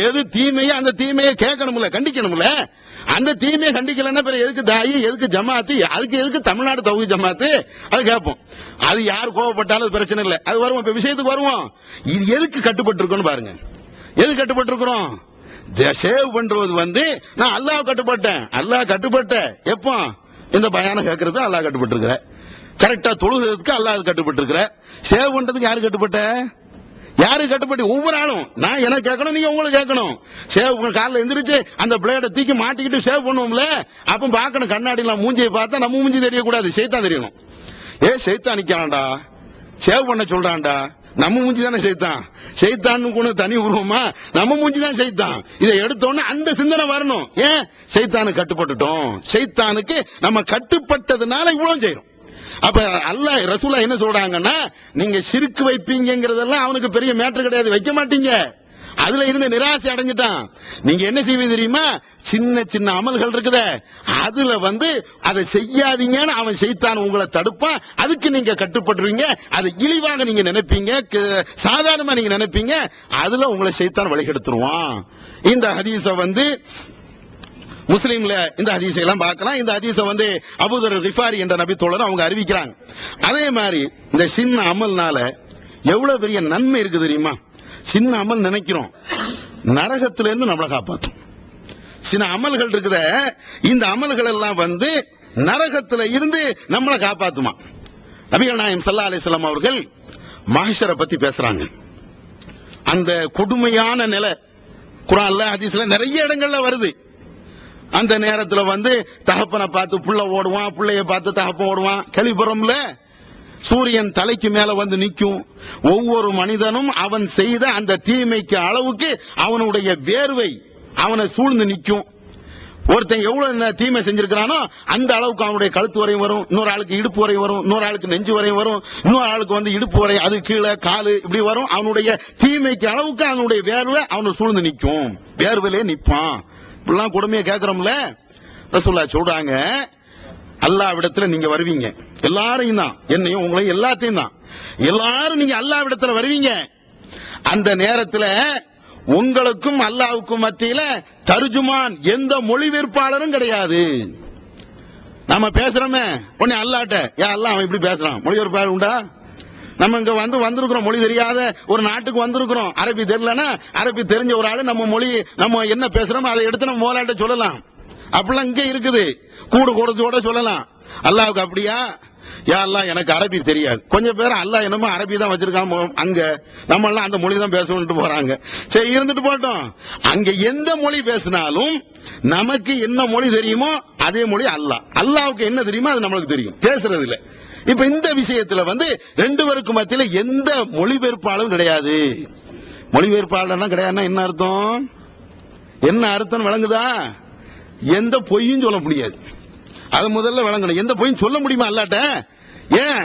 எது தீமையோ அந்த தீமையை கேட்கணும்ல, கண்டிக்கணும்ல. அந்த தீமையை கண்டிக்கலன்னா பிறகு எதுக்கு தாயி, எதுக்கு ஜமாத்து, அதுக்கு எதுக்கு தமிழ்நாடு தௌஹீத் ஜமாத்து, அது கேட்போம். அது யார் கோவப்பட்டாலும் பிரச்சனை இல்லை, அது வருவோம். இப்ப விஷயத்துக்கு வருவோம். இது எதுக்கு கட்டுப்பட்டு இருக்கணும் பாருங்க. எது கட்டுப்பட்டு இருக்கிறோம்? சேவ் பண்றது வந்து நான் அல்லாஹ் கட்டுப்பட்டேன், அல்லாஹ் கட்டுப்பட்ட எப்போ இந்த பயானம் கேட்கறது அல்லாஹ் கட்டுப்பட்டு இருக்கிற, கரெக்டா தொழுகிறதுக்கு அல்லாஹ் கட்டுப்பட்டு இருக்கிற, சேவ் பண்றதுக்கு யாரு கட்டுப்பட்ட? யாரு கட்டுப்பட்டு? ஒவ்வொரு ஆளும் நான் எனக்கு கேட்கணும், நீங்க உங்களுக்கு கேட்கணும். சேவ் காலில் எந்திரிச்சு அந்த பிளேடை தூக்கி மாட்டிக்கிட்டு சேவ் பண்ணுவோம்ல, அப்ப பார்க்கணும் கண்ணாடியில மூஞ்சியை பார்த்தா நம்ம மூஞ்சி தெரியக்கூடாது, ஷைத்தான் தெரியணும். ஷைத்தான் நிக்கிறான்டா, சேவ் பண்ண சொல்றான்டா, நம்ம மூஞ்சி தானே ஷைத்தான். ஷைத்தான்னு கூட தனி உருவமா, நம்ம மூஞ்சி தான் ஷைத்தான். இதை எடுத்தோன்னு அந்த சிந்தனை வரணும். ஏன்? ஷைத்தானுக்கு கட்டுப்பட்டுட்டோம். ஷைத்தானுக்கு நம்ம கட்டுப்பட்டதுனால இவ்வளவு செய்யறோம். அப்ப அல்லாஹ் ரசூலுல்லாஹ் என்ன சொல்றாங்கன்னா, நீங்க ஷிர்க் வைப்பீங்கிறதெல்லாம் அவனுக்கு பெரிய மேட்டர் கிடையாது, வைக்க மாட்டீங்க. அதுல இருந்து நிராசை அடைஞ்சிட்டான். நீங்க என்ன செய்வீங்க தெரியுமா? சின்ன சின்ன அமல்கள் இருக்குதே, அதுல அதை செய்யாதீங்கன்னு அவன் செய்தான் உங்களை தடுப்பான். அதுக்கு நீங்க கட்டுப்பட்டுருவீங்க. அதை இழிவாக நீங்க நினைப்பீங்க, சாதாரணமா நீங்க நினைப்பீங்க. அதுல உங்களை செய்தான் வழிகெடுத்துருவான். இந்த ஹதீஸ முஸ்லீம்ல இந்த ஹதீஸை எல்லாம் பார்க்கலாம். இந்த ஹதீஸை அபூதர் கிஃபாரி என்ற நபி தோழர் அவங்க அறிவிக்கிறாங்க. அதே மாதிரி இந்த சின்ன அமல்னால எவ்வளவு பெரிய நன்மை இருக்கு தெரியுமா? சின்ன அமல் நினைக்கிறோம், நரகத்திலிருந்து நம்மளை காப்பாற்றும். சின்ன அமல்கள் இருக்குத, இந்த அமல்கள் எல்லாம் நரகத்துல இருந்து நம்மளை காப்பாத்துமா. நபிகள் நாயகம் ஸல்லல்லாஹு அலைஹி வஸல்லம் அவர்கள் மஹ்ஷரை பத்தி பேசுறாங்க. அந்த கொடுமையான நிலை குர்ஆன்ல ஹதீஸ்ல நிறைய இடங்கள்ல வருது. அந்த நேரத்துல தகப்பனை பார்த்து புள்ள ஓடுவான், புள்ளைய பார்த்து தகப்பன் ஓடுவான். கேள்விப்படுறோம்ல? சூரியன் தலைக்கு மேல நிக்கும். ஒவ்வொரு மனிதனும் அவன் செய்த அந்த தீமைக்கு அளவுக்கு அவனுடைய வேர்வை அவனை சூழ்ந்து நிக்கும். ஒருத்தன் எவ்வளவு தீமை செஞ்சிருக்கிறானோ அந்த அளவுக்கு அவனுடைய கழுத்து வரையும் வரும், இன்னொரு ஆளுக்கு இடுப்பு வரையும் வரும், இன்னொரு ஆளுக்கு நெஞ்சு வரையும் வரும், இன்னொரு ஆளுக்கு இடுப்பு வரை, அது கீழே காலு இப்படி வரும். அவனுடைய தீமைக்கு அளவுக்கு அவனுடைய வேர்வை அவனை சூழ்ந்து நிக்கும். வேர்வையிலே நிப்பான். இப்படிலாம் கொடுமையை கேட்கிறோம்ல. ரசூலுல்லாஹ் சொல்றாங்க, அல்லாஹ்விடத்துல நீங்க வருவீங்க, எல்லாரையும் தான், என்னையும் உங்களையும் எல்லாத்தையும் தான், எல்லாரும் நீங்க அல்லாஹ்விடத்துல வருவீங்க. அந்த நேரத்துல உங்களுக்கும் அல்லாஹ்வுக்கும் மத்தியில தர்ஜுமான் எந்த மொழிபெயர்ப்பாளரும் கிடையாது. நம்ம பேசுறோமே உடனே அல்லாஹ்ட்ட, யா அல்லாஹ் அவன் இப்படி பேசுறான், மொழிபெயர்ப்பாளர் உண்டா? நம்ம இங்க வந்திருக்கிறோம், மொழி தெரியாத ஒரு நாட்டுக்கு வந்திருக்கிறோம், அரபி தெரியலன்னா அரபி தெரிஞ்ச ஒரு ஆளு நம்ம மொழி நம்ம என்ன பேசுறோமோ அதை எடுத்து நம்ம மோலாட்ட சொல்லலாம். அப்படிலாம் இங்க இருக்குது, கூடு கூடத்தோட சொல்லலாம். அல்லாஹ்வுக்கு அப்படியா? யா அல்லாஹ் எனக்கு அரபி தெரியாது. கொஞ்சம் பேர் அல்லாஹ் என்னமோ அரபி தான் வச்சிருக்காங்க அங்க, நம்ம எல்லாம் அந்த மொழி தான் பேசணும்னு போறாங்க. சரி, இருந்துட்டு போட்டோம். அங்க எந்த மொழி பேசினாலும் நமக்கு என்ன மொழி தெரியுமோ அதே மொழி அல்லாஹ்வுக்கு என்ன தெரியுமோ அது நம்மளுக்கு தெரியும், பேசுறது இல்ல. இப்ப இந்த விஷயத்துல ரெண்டு பேருக்கு மத்தியில எந்த மொழிபெயர்ப்பாளரும் கிடையாது. மொழிபெயர்ப்பாளர் கிடையாதுன்னா என்ன அர்த்தம்? என்ன அர்த்தம் விளங்குதா? எந்த பொய்யும் சொல்ல முடியாது. அது முதல்ல விளங்கணும். எந்த பொய்யும் சொல்ல முடியுமா அல்லாட்ட? ஏன்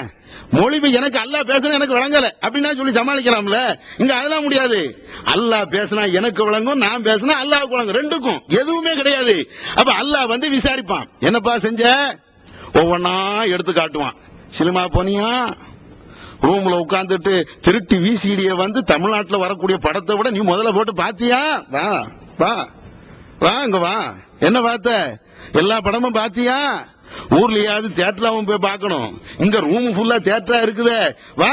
மொழி எனக்கு அல்லாஹ் பேசுனா எனக்கு விளங்கல அப்படின்னா சொல்லி சமாளிக்கலாம்ல. இங்க அதெல்லாம் முடியாது. அல்லாஹ் பேசினா எனக்கு விளங்கும், நான் பேசினா அல்லாஹ்வுக்கு விளங்கும், ரெண்டுக்கும் எதுவுமே கிடையாது. அப்ப அல்லாஹ் விசாரிப்பான், என்னப்பா செஞ்ச? ஒவ்வொன்னா எடுத்து காட்டுவான். சினிமா போனியா? ரூம்ல உட்கார்ந்துட்டு திருட்டு விசிடிய தமிழ்நாட்டில் வரக்கூடிய படத்தை விட நீ முதல்ல போட்டு பாத்தியா? வா வா வா, இங்க வா. என்ன பார்த்த? எல்லா படமும் பாத்தியா? ஊர்லயாவது தியேட்டர்ல போய் பார்க்கணும். இங்க ரூம் ஃபுல்லா தியேட்டரா இருக்குது. வா,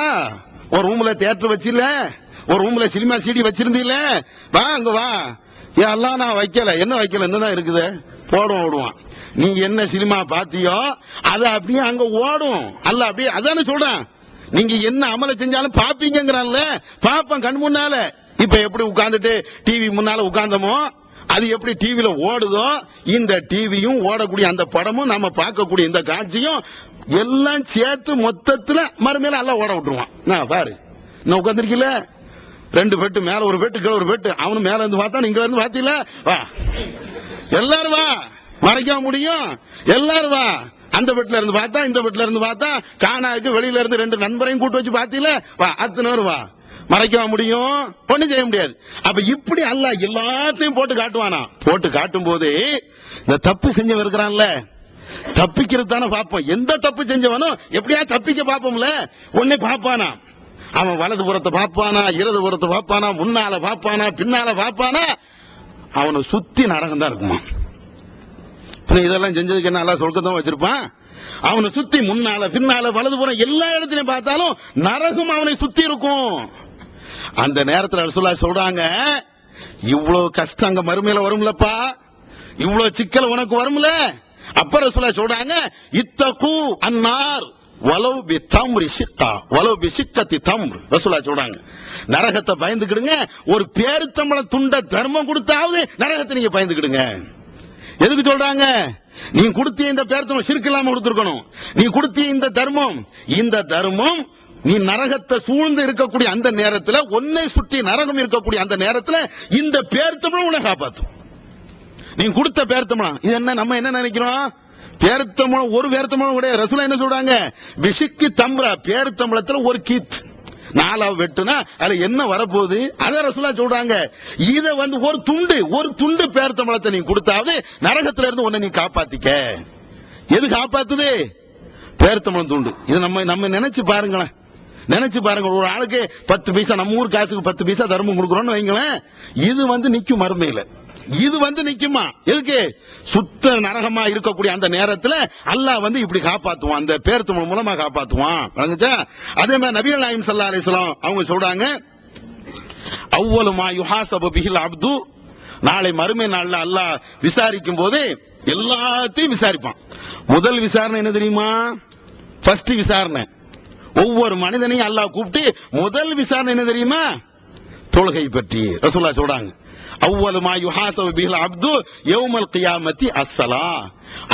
ஒரு ரூம்ல தியேட்டர் வச்சில, ஒரு ரூம்ல சினிமா சிடி வச்சிருந்தீல, வா அங்க வா. எல்லாம் நான் வைக்கல, என்ன வைக்கல, என்னதான் இருக்குது, போடுவோம் ஓடுவான். நீங்க என்ன சினிமா பாத்தியோ அது அப்படியே அங்க ஓடும். அல்ல அப்படியே அதானே சொல்றேன். நீங்க என்ன அமல செஞ்சாலும் பாப்பீங்கிறான்ல, பாப்பேன் கண் முன்னால. இப்ப எப்படி உட்கார்ந்துட்டு டிவி முன்னால உட்கார்ந்தமோ அது எப்படி டிவில ஓடுதோ, இந்த டிவியும் ஓடக்கூடிய அந்த படமும் நம்ம பார்க்கக்கூடிய இந்த காட்சியும் எல்லாம் சேர்த்து மொத்தத்துல மறுமையில எல்லாம் ஓட விட்டுருவான். நான் பாரு, நான் உட்கார்ந்துருக்கீல, ரெண்டு பெட்டு மேல ஒரு பெட்டு கீழே ஒரு பெட்டு, அவனு மேல இருந்து பார்த்தா நீங்க இருந்து பாத்தீங்களா? வா எல்லாரும் வா, மறைக்க முடியும், எல்லாரும் வா. அந்த வீட்டுல இருந்து பார்த்தா இந்த வீட்டுல இருந்து பார்த்தா காணாக்கு வெளியில இருந்து ரெண்டு நண்பரையும் கூட்டு வச்சு பாத்தீங்களா? வா, அத்தனை வா, மறைக்க முடியும், ஒண்ணு செய்ய முடியாது. அப்ப இப்படி அல்லாஹ் எல்லாத்தையும் போட்டு காட்டுவானா. போட்டு காட்டும் போது இந்த தப்பு செஞ்சவன் இருக்கிறான்ல, தப்பிக்கிறது தானே பார்ப்போம். எந்த தப்பு செஞ்சவனும் எப்படியா தப்பிக்க பார்ப்போம்ல, உடனே பார்ப்பானா. அவன் வலது புறத்தை பார்ப்பானா, இடது புறத்தை பார்ப்பானா, முன்னால பார்ப்பானா, பின்னால பார்ப்பானா, அவனை சுத்தி நரகம் தான் இருக்குமா. இதெல்லாம் செஞ்சதுக்கு என்ன அல்லாஹ் சொர்க்கத்தான் வச்சிருப்பான். அவனை சுத்தி முன்னால பின்னால வலதுபுறம் எல்லா இடத்திலையும் பார்த்தாலும் நரகம் அவனை சுத்தி இருக்கும். அந்த நேரத்தில் ரசூலுல்லாஹ் சொல்றாங்க, இவ்வளவு கஷ்டம் அங்க மறுமையில வரும்லப்பா, இவ்வளவு சிக்கல் உனக்கு வரும்ல. அப்ப ரசூலுல்லாஹ் சொல்றாங்க, இத்தகு அன்னார் வலவ் பி தம்ரி சிக்கா வலவ் பி சிக்கத்தி தம்ர். ரசூலுல்லாஹ் சொல்றாங்க, நரகத்தை பயந்துக்கிடுங்க, ஒரு பேருத்தம்பள துண்ட தர்மம் கொடுத்தாவது நரகத்தை நீங்க பயந்துக்கிடுங்க. எதுக்கு சொல்றாங்க? நீ கொடுத்திய இந்த பேர்த்தம் சிறுக்கு இல்லாம கொடுத்திருக்கணும். நீ கொடுத்திய இந்த தர்மம், இந்த தர்மம் நீ நரகத்தை சூழ்ந்து இருக்கக்கூடிய அந்த நேரத்தில், ஒன்னை சுற்றி நரகம் இருக்கக்கூடிய அந்த நேரத்தில் இந்த பேர்த்தம்பளம் உன்னை காப்பாற்றும். நீ கொடுத்த பேர்த்தம்பளம் இது என்ன, நம்ம என்ன நினைக்கிறோம்? பேர்த்தம்பளம் ஒரு பேர்த்தம்பளம் கூட. ரசூலுல்லாஹ் என்ன சொல்றாங்க? பிசிக்கி தம்ரா, பேர்த்தம்பளத்தில் ஒரு கீத், நாலா வெட்டுனா அதுல என்ன வரப்போகுது? அத ரசூலா சொல்றாங்க. இத ஒரு துண்டு பேர்த்தம்பழத்தை நீ கொடுத்தாவது நரகத்துல இருந்து உன்னை நீ காப்பாத்திக்க. எது காப்பாத்துது? பேர்த்தம்பழம் துண்டு. இது நம்ம நினைச்சு பாருங்களேன். ஒரு ஆளுக்கு 10 பைசா, நம்ம ஊர் காசுக்கு 10 பைசா தர்மம் கொடுக்கறோம்னு வைங்களேன். இது நிக்கும் மறுமையில. இது நிக்குமா? எதுக்கு? சுத்த நரகமா இருக்கக்கூடிய அந்த நேரத்துல அல்லாஹ் இப்படி காப்பாத்துவான், அந்த பேர்த்தம்பழம் மூலமா காப்பாத்துவான். அதே மாதிரி நபிகள் நாயகம் ஸல்லல்லாஹு அலைஹி வஸல்லம் அவங்க சொல்றாங்க, அவ்வளவு மா யுஹாஸபு பிஹில் அப்து, நாளை மறுமை நாள்ல அல்லாஹ் விசாரிக்கும் போது எல்லாத்தையும் விசாரிப்பான். முதல் விசாரணை என்ன தெரியுமா? ஃபர்ஸ்ட் விசாரணை. ஒவ்வொரு மனிதனையும் அல்லாஹ் கூப்பிட்டு முதல் விசாரணை என்ன தெரியுமா? தொழுகை பற்றி ரசூலுல்லாஹ் சொல்றாங்க. அவ்வளவு மா யுஹாஸபு பிஹில் அப்து யௌமல் கியாமத்தி அஸ்ஸலா.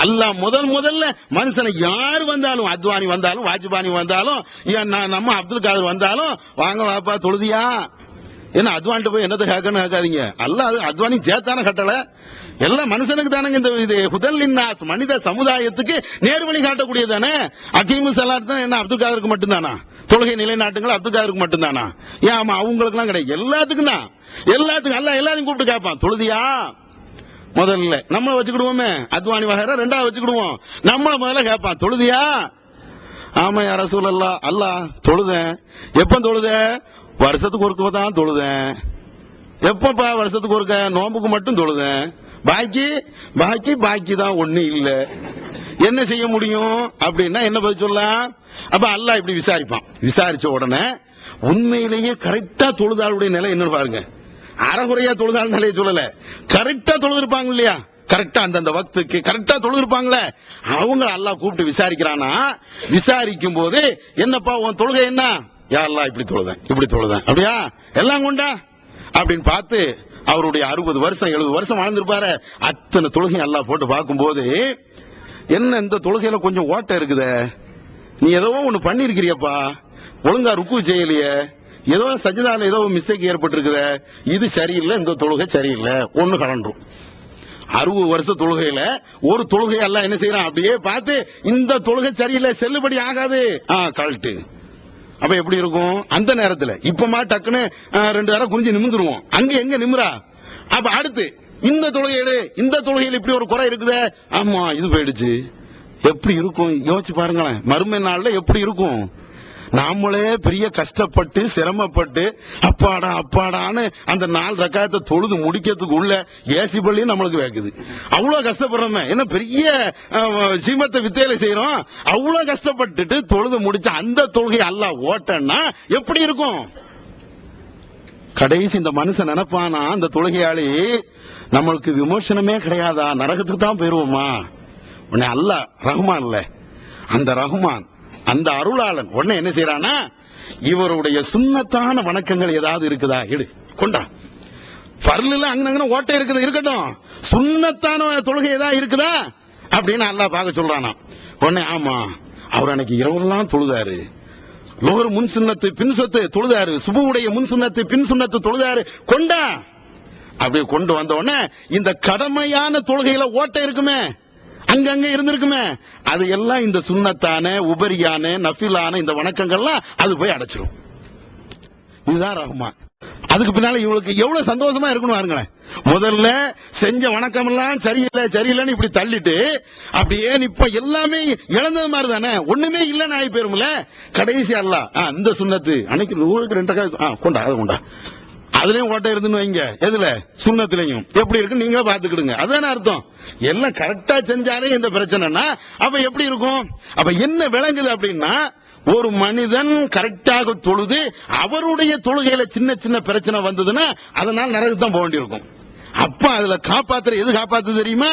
அல்லாஹ் முதல்ல மனுஷனை யார் வந்தாலும், அத்வானி வந்தாலும், வாஜ்பானி வந்தாலும், நம்ம அப்துல் காதர் வந்தாலும், வாங்க வாப்பா தொழுதியா? என்ன அத்வானிட்ட போய் என்னத்தை கேட்கணும் கேட்காதீங்க. அல்லாஹ் அத்வானி ஜேத்தான கட்டளை எல்லாம் மனுஷனுக்கு தானங்க. இந்த ஹுதல்லின்னாஸ் மனித சமுதாயத்துக்கு நேர்வழி காட்டக்கூடியதானே. அகீமு ஸலாத் தான் என்ன அப்துல் காதருக்கு மட்டும்தானா? தொழுகை நிலைநாட்டுங்கள் அப்துல் காதருக்கு மட்டும்தானா? ஏன் ஆமா அவங்களுக்கு எல்லாம் கிடையாது, எல்லாத்துக்கும் தான். எல்லாத்துக்கும் அல்லாஹ் எல்லாரையும் கூப்பிட்டு கேட்பான், தொழுதியா? முதல்ல நம்மள வச்சுக்கிடுவோமே, அத்வானி வகைரா ரெண்டாவது வச்சுக்கிடுவோம். நம்மள முதல்ல கேட்பான், தொழுதியா? ஆமா யா ரசூலல்லாஹ், அல்லாஹ் தொழுதேன். எப்ப தொழுத? வருஷத்துக்கு ஒருக்க தான் தொழுதேன். எப்பப்பா வருஷத்துக்கு ஒருக்க? நோம்புக்கு மட்டும் தொழுதேன். பாக்கி தான் ஒண்ணு இல்ல. என்ன செய்ய முடியும் அப்படின்னா என்ன பதில் சொல்லலாம்? அப்ப அல்லாஹ் இப்படி விசாரிப்பான். விசாரிச்ச உடனே உண்மையிலேயே கரெக்டா தொழுதாளுடைய நிலை என்ன பாருங்க. அறகுறையா தொழுதாள் நிலையை சொல்லல, கரெக்டா தொழுதிருப்பாங்க இல்லையா? கரெக்டா அந்த வக்துக்கு கரெக்டா தொழுதிருப்பாங்களே, அவங்க அல்லாஹ் கூப்பிட்டு விசாரிக்கிறானா. விசாரிக்கும் போது என்னப்பா உன் தொழுகை என்ன? யா அல்லாஹ் இப்படி தொழுதேன். அப்படியா? எல்லாம் கொண்டா அப்படின்னு பார்த்து அவருடைய 60 வருஷம் 70 வருஷம் வாழ்ந்திருப்பாரு. அத்தனை தொழுகை அல்லாஹ் போட்டு பார்க்கும்போது என்ன இந்த தொழுகையில கொஞ்சம் ஓட்ட இருக்குதே, நீ ஏதோ ஒண்ணு பண்ணிருக்கிறியப்பா, ஒழுங்கா ருக்கு செய்யலையே, ஏதோ சஜிதால ஏதோ மிஸ்டேக் ஏற்பட்டு இருக்குத, இது சரியில்லை, இந்த தொழுகை சரியில்லை, ஒண்ணு கலண்டுரும். 60 வருஷ தொழுகையில ஒரு தொழுகை எல்லாம் என்ன செய்யறான்? அப்படியே பார்த்து இந்த தொழுகை சரியில்லை, செல்லுபடி ஆகாது, கழட்டு. அப்ப எப்படி இருக்கும் அந்த நேரத்துல? இப்பமா டக்குன்னு 2 தடவை குனிஞ்சு நிமிந்துருவோம். அங்க எங்க நிமிரா? அப்ப அடுத்து இந்த தொழுகையில இப்படி ஒரு குறை இருக்குதே, ஆமா இது போயிடுச்சு. எப்படி இருக்கும் யோசிச்சு பாருங்களேன். மறுமை நாள்ல எப்படி இருக்கும்? நாமளே பெரிய கஷ்டப்பட்டு சிரமப்பட்டு அப்பாடான்னு அந்த 4 ரக்காயத்தை தொழுது முடிக்கிறதுக்கு உள்ள ஏசி பள்ளியும் நம்மளுக்கு வைக்குது. அவ்வளவு கஷ்டப்படுறோமே, என்ன பெரிய சீமத்தை வித்தையில செய்யறோம். அவ்வளவு கஷ்டப்பட்டுட்டு தொழுது முடிச்ச அந்த தொழுகை அல்லாஹ் ஓட்டன்னா எப்படி இருக்கும்? கடைசி இந்த மனுஷன் நினைப்பானா, அந்த தொழுகையாளி நம்மளுக்கு விமோசனமே கிடையாதா, நரகத்துக்கு தான் போயிருவோமா? உடனே அல்லாஹ் ரஹ்மான் இல்ல, அந்த ரஹ்மான் அந்த அருளாளன் உடனே என்ன செய்யறானா, இவருடைய சுன்னத்தான வணக்கங்கள் ஏதாவது இருக்குதா எடு கொண்டா. பர்ல அங்க ஓட்டை இருக்குது, இருக்கட்டும், சுன்னத்தான தொழுகை ஏதாவது இருக்குதா அப்படின்னு அல்லாஹ் பார்க்க சொல்றானா. உடனே ஆமா அவர் அன்னைக்கு இரவெல்லாம் தொழுதாரு, லோகர் முன் சுன்னத்து பின் சொத்து தொழுதாரு, சுபுவுடைய முன் சுன்னத்து பின் சுன்னத்து தொழுதாரு, கொண்டா. அப்படியே கொண்டு வந்த உடனே இந்த கடமையான தொழுகையில ஓட்டை இருக்குமே, அங்கங்க இருந்திருக்குமே, அது எல்லாம் இந்த சுன்னத்தான உபரியான நஃபிலான இந்த வணக்கங்கள்லாம் அது போய் அடைச்சிடும். இதுதான் ரஹ்மான். அதுக்கு பின்னால இவளுக்கு எவ்வளவு சந்தோஷமா இருக்கணும் பாருங்களேன். முதல்ல செஞ்ச வணக்கம் எல்லாம் சரியில்லைன்னு இப்படி தள்ளிட்டு அப்படியே இப்ப எல்லாமே இழந்தது மாதிரி தானே, ஒண்ணுமே இல்லைன்னு ஆகி போயிரும்ல. கடைசி அல்லாஹ் இந்த சுன்னத்து அன்னைக்கு 100க்கு 2 கொண்டா அதுலயும் ஓட்டை இருந்துன்னு வைங்க, எதுல சுன்னத்திலையும் எப்படி இருக்கு நீங்களே பாத்துக்கிடுங்க. அதான அர்த்தம். எல்லாம் கரெக்டா செஞ்சாலே இந்த பிரச்சனைனா அப்ப எப்படி இருக்கும்? அப்ப என்ன விளங்குது அப்படின்னா, ஒரு மனிதன் கரெக்டாக தொழுது அவருடைய தொழுகையில சின்ன பிரச்சனை வந்ததுன்னா அதனால நரகத்துக்கு தான் போக வேண்டியிருக்கும். அப்ப அதுல எது காப்பாத்து தெரியுமா?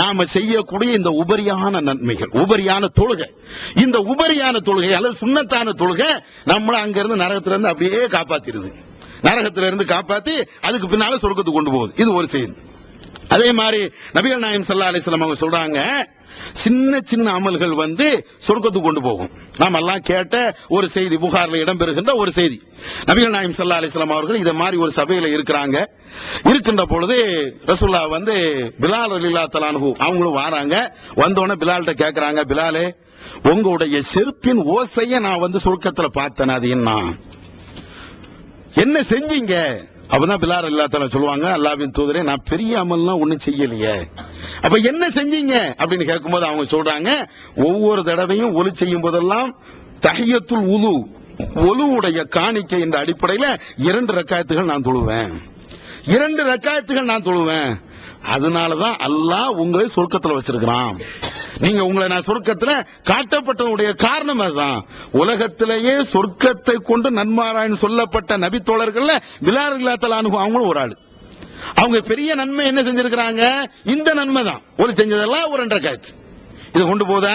நாம செய்யக்கூடிய இந்த உபரியான நன்மைகள், உபரியான தொழுகை. இந்த உபரியான தொழுகை அல்லது சுன்னத்தான தொழுகை நம்மள அங்க இருந்து நரகத்துல இருந்து அப்படியே காப்பாத்திருது. நரகத்தில இருந்து காப்பாத்தி அதுக்கு பின்னால சொர்க்கத்துக்கு கொண்டு போகுது. இது ஒரு செய்தி. அதே மாதிரி நபிகள் நாயகம் ஸல்லல்லாஹு அலைஹி வஸல்லம் அவங்க சொல்றாங்க, சின்ன அமல்கள் சொர்க்கத்துக்கு கொண்டு போகும். நாம எல்லாம் கேட்ட ஒரு செய்தி, புகார்ல இடம்பெறுகின்ற ஒரு செய்தி. நபிகள் நாயகம் ஸல்லல்லாஹு அலைஹி வஸல்லம் அவர்கள் இத மாதிரி ஒரு சபையில இருக்கின்ற பொழுது ரசூலுல்லாஹ் பிலால் ரலியல்லாஹு தஆலா அன்ஹு அவங்களும் வராங்க. வந்தோடனே பிலால்கிட்ட கேக்குறாங்க, பிலாலே உங்களுடைய செருப்பின் ஓசையை நான் சொர்க்கத்துல பார்த்தேன், அது என்ன? என்ன செஞ்சீங்க? அப்பதான் பிலால் ரலியல்லாஹு சொல்லுவாங்க, அல்லாஹ்வின் தூதரே நான் பெரிய அமல்லாம் ஒண்ணும் செய்யலையே. அப்ப என்ன செஞ்சீங்க அப்படின்னு கேட்கும்போது அவங்க சொல்றாங்க, ஒவ்வொரு தடவையும் ஒலி செய்யும் போதெல்லாம் தஹியத்துல் உது, ஒலுவுடைய காணிக்கை என்ற அடிப்படையில 2 ரக்காயத்துகள் நான் தொழுவேன், 2 ரக்காயத்துகள் நான் தொழுவேன். அதனாலதான் அல்லாஹ் உங்களை சொர்க்கத்துல வச்சிருக்கிறான். நீங்க உங்களை நான் சொர்க்கத்துல காட்டப்பட்டதுடைய காரணம் அதுதான். உலகத்திலேயே சொர்க்கத்தை கொண்டு நன்மாராயன் சொல்லப்பட்ட நபி தோழர்கள்ல பிலால் ரலியல்லாஹு அன்ஹு அவங்களும் ஒரு ஆளு. அவங்க பெரிய நன்மை என்ன செஞ்சிருக்கிறாங்க? இந்த நன்மை தான். ஒரு செஞ்சதெல்லாம் ஒரு 2 ரக்காயத். இது கொண்டு போதா?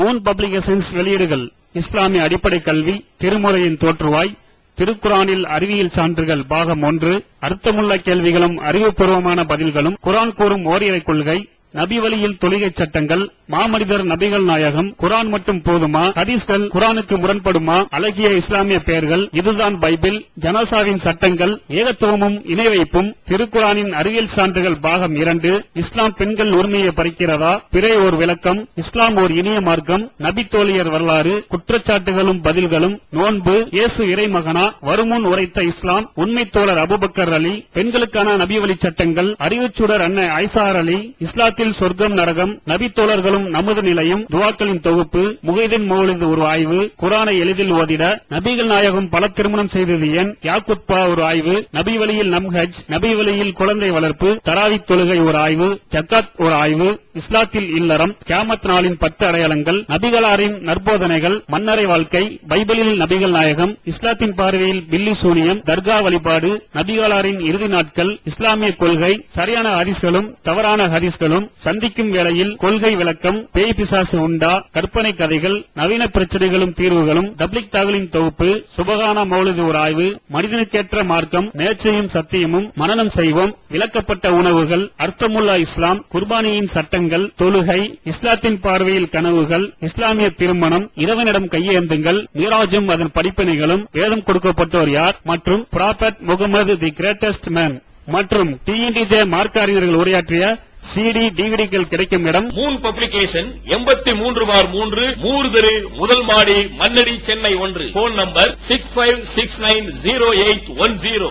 மூன் பப்ளிகேஷன்ஸ் வெளியீடுகள் இஸ்லாமிய அடிப்படை கல்வி, திருமுறையின் தோற்றுவாய், திருக்குரானில் அறிவியல் சான்றுகள் பாகம் 1, அர்த்தமுள்ள கேள்விகளும் அறிவுபூர்வமான பதில்களும், குரான் கூறும் ஓரிரை கொள்கை, நபி வழியில் தொழுகை சட்டங்கள், மாமனிதர் நபிகள் நாயகம், குரான் மட்டும் போதுமா, ஹதீஸ்கள் குரானுக்கு முரண்படுமா, அழகிய இஸ்லாமிய பெயர்கள், இதுதான் பைபிள், ஜனாசாவின் சட்டங்கள், ஏகத்துவமும் இணை வைப்பும், திருக்குரானின் அறிவியல் சான்றுகள் பாகம் 2, இஸ்லாம் பெண்கள் உரிமையை பறிக்கிறதா, பிறை ஓர் விளக்கம், இஸ்லாம் ஓர் இனிய மார்க்கம், நபி தோழியர் வரலாறு, குற்றச்சாட்டுகளும் பதில்களும், நோன்பு, இயேசு இறைமகனா, வருமுன் உரைத்த இஸ்லாம், உண்மை தோழர் அபூபக்கர் அலி, பெண்களுக்கான நபி வழி சட்டங்கள், அறிவுச்சுடர் அன்னை ஐசார் அலி, இஸ்லாத்தில் சொர்க்கம் நரகம், நபி தோழர்களும் நமது நிலையும், துவாக்களின் தொகுப்பு, முகைதீன் மௌலிது ஒரு ஆய்வு, குரானை எளிதில் ஓதிட, நபிகள் நாயகம் பல திருமணம் செய்தது ஏன், யாக்குத்பா ஒரு ஆய்வு, நபி வழியில் நம்ஹஜ், நபி வழியில் குழந்தை வளர்ப்பு, தராவி தொழுகை ஒரு ஆய்வு, ஜக்காத் ஒரு ஆய்வு, இஸ்லாத்தில் இல்லறம், கியாமத் நாளின் 10 அடையாளங்கள், நபிகளாரின் நற்போதனைகள், மன்னரை வாழ்க்கை, பைபிளில் நபிகள் நாயகம், இஸ்லாத்தின் பார்வையில் பில்லி சூனியம், தர்கா வழிபாடு, நபிகளாரின் இறுதி நாட்கள், இஸ்லாமிய கொள்கை, சரியான ஹதீஸ்களும் தவறான ஹதீஸ்களும், சந்திக்கும் வேளையில் கொள்கை விளக்கம், பேய் பிசாசு உண்டா, கற்பனை கதைகள், நவீன பிரச்சனைகளும் தீர்வுகளும், தப்லிக் தாகலின் தொகுப்பு, சுபகான மௌலிது ஒரு ஆய்வு, மனிதனுக்கேற்ற மார்க்கம், நேர்ச்சையும் சத்தியமும், மனனம் செய்வோம், விளக்கப்பட்ட உணவுகள், அர்த்தமுல்லா இஸ்லாம், குர்பானியின் சட்டங்கள், தொழுகை, இஸ்லாத்தின் பார்வையில் கனவுகள், இஸ்லாமிய திருமணம், இறைவனிடம் கையேந்துங்கள், மீராஜும் அதன் படிப்பினைகளும், வேதம் கொடுக்கப்பட்டோர் யார், மற்றும் prophet Mohammed the greatest man மற்றும் டிஎன்டிஜே மார்க்க அறிஞர்கள் உரையாற்றிய CD டிவிடிகள் கிடைக்கும் இடம் மூன் பப்ளிகேஷன் 83/3 மூர் தெரு, முதல் மாடி, மண்ணடி, சென்னை 1. Phone number 65690810.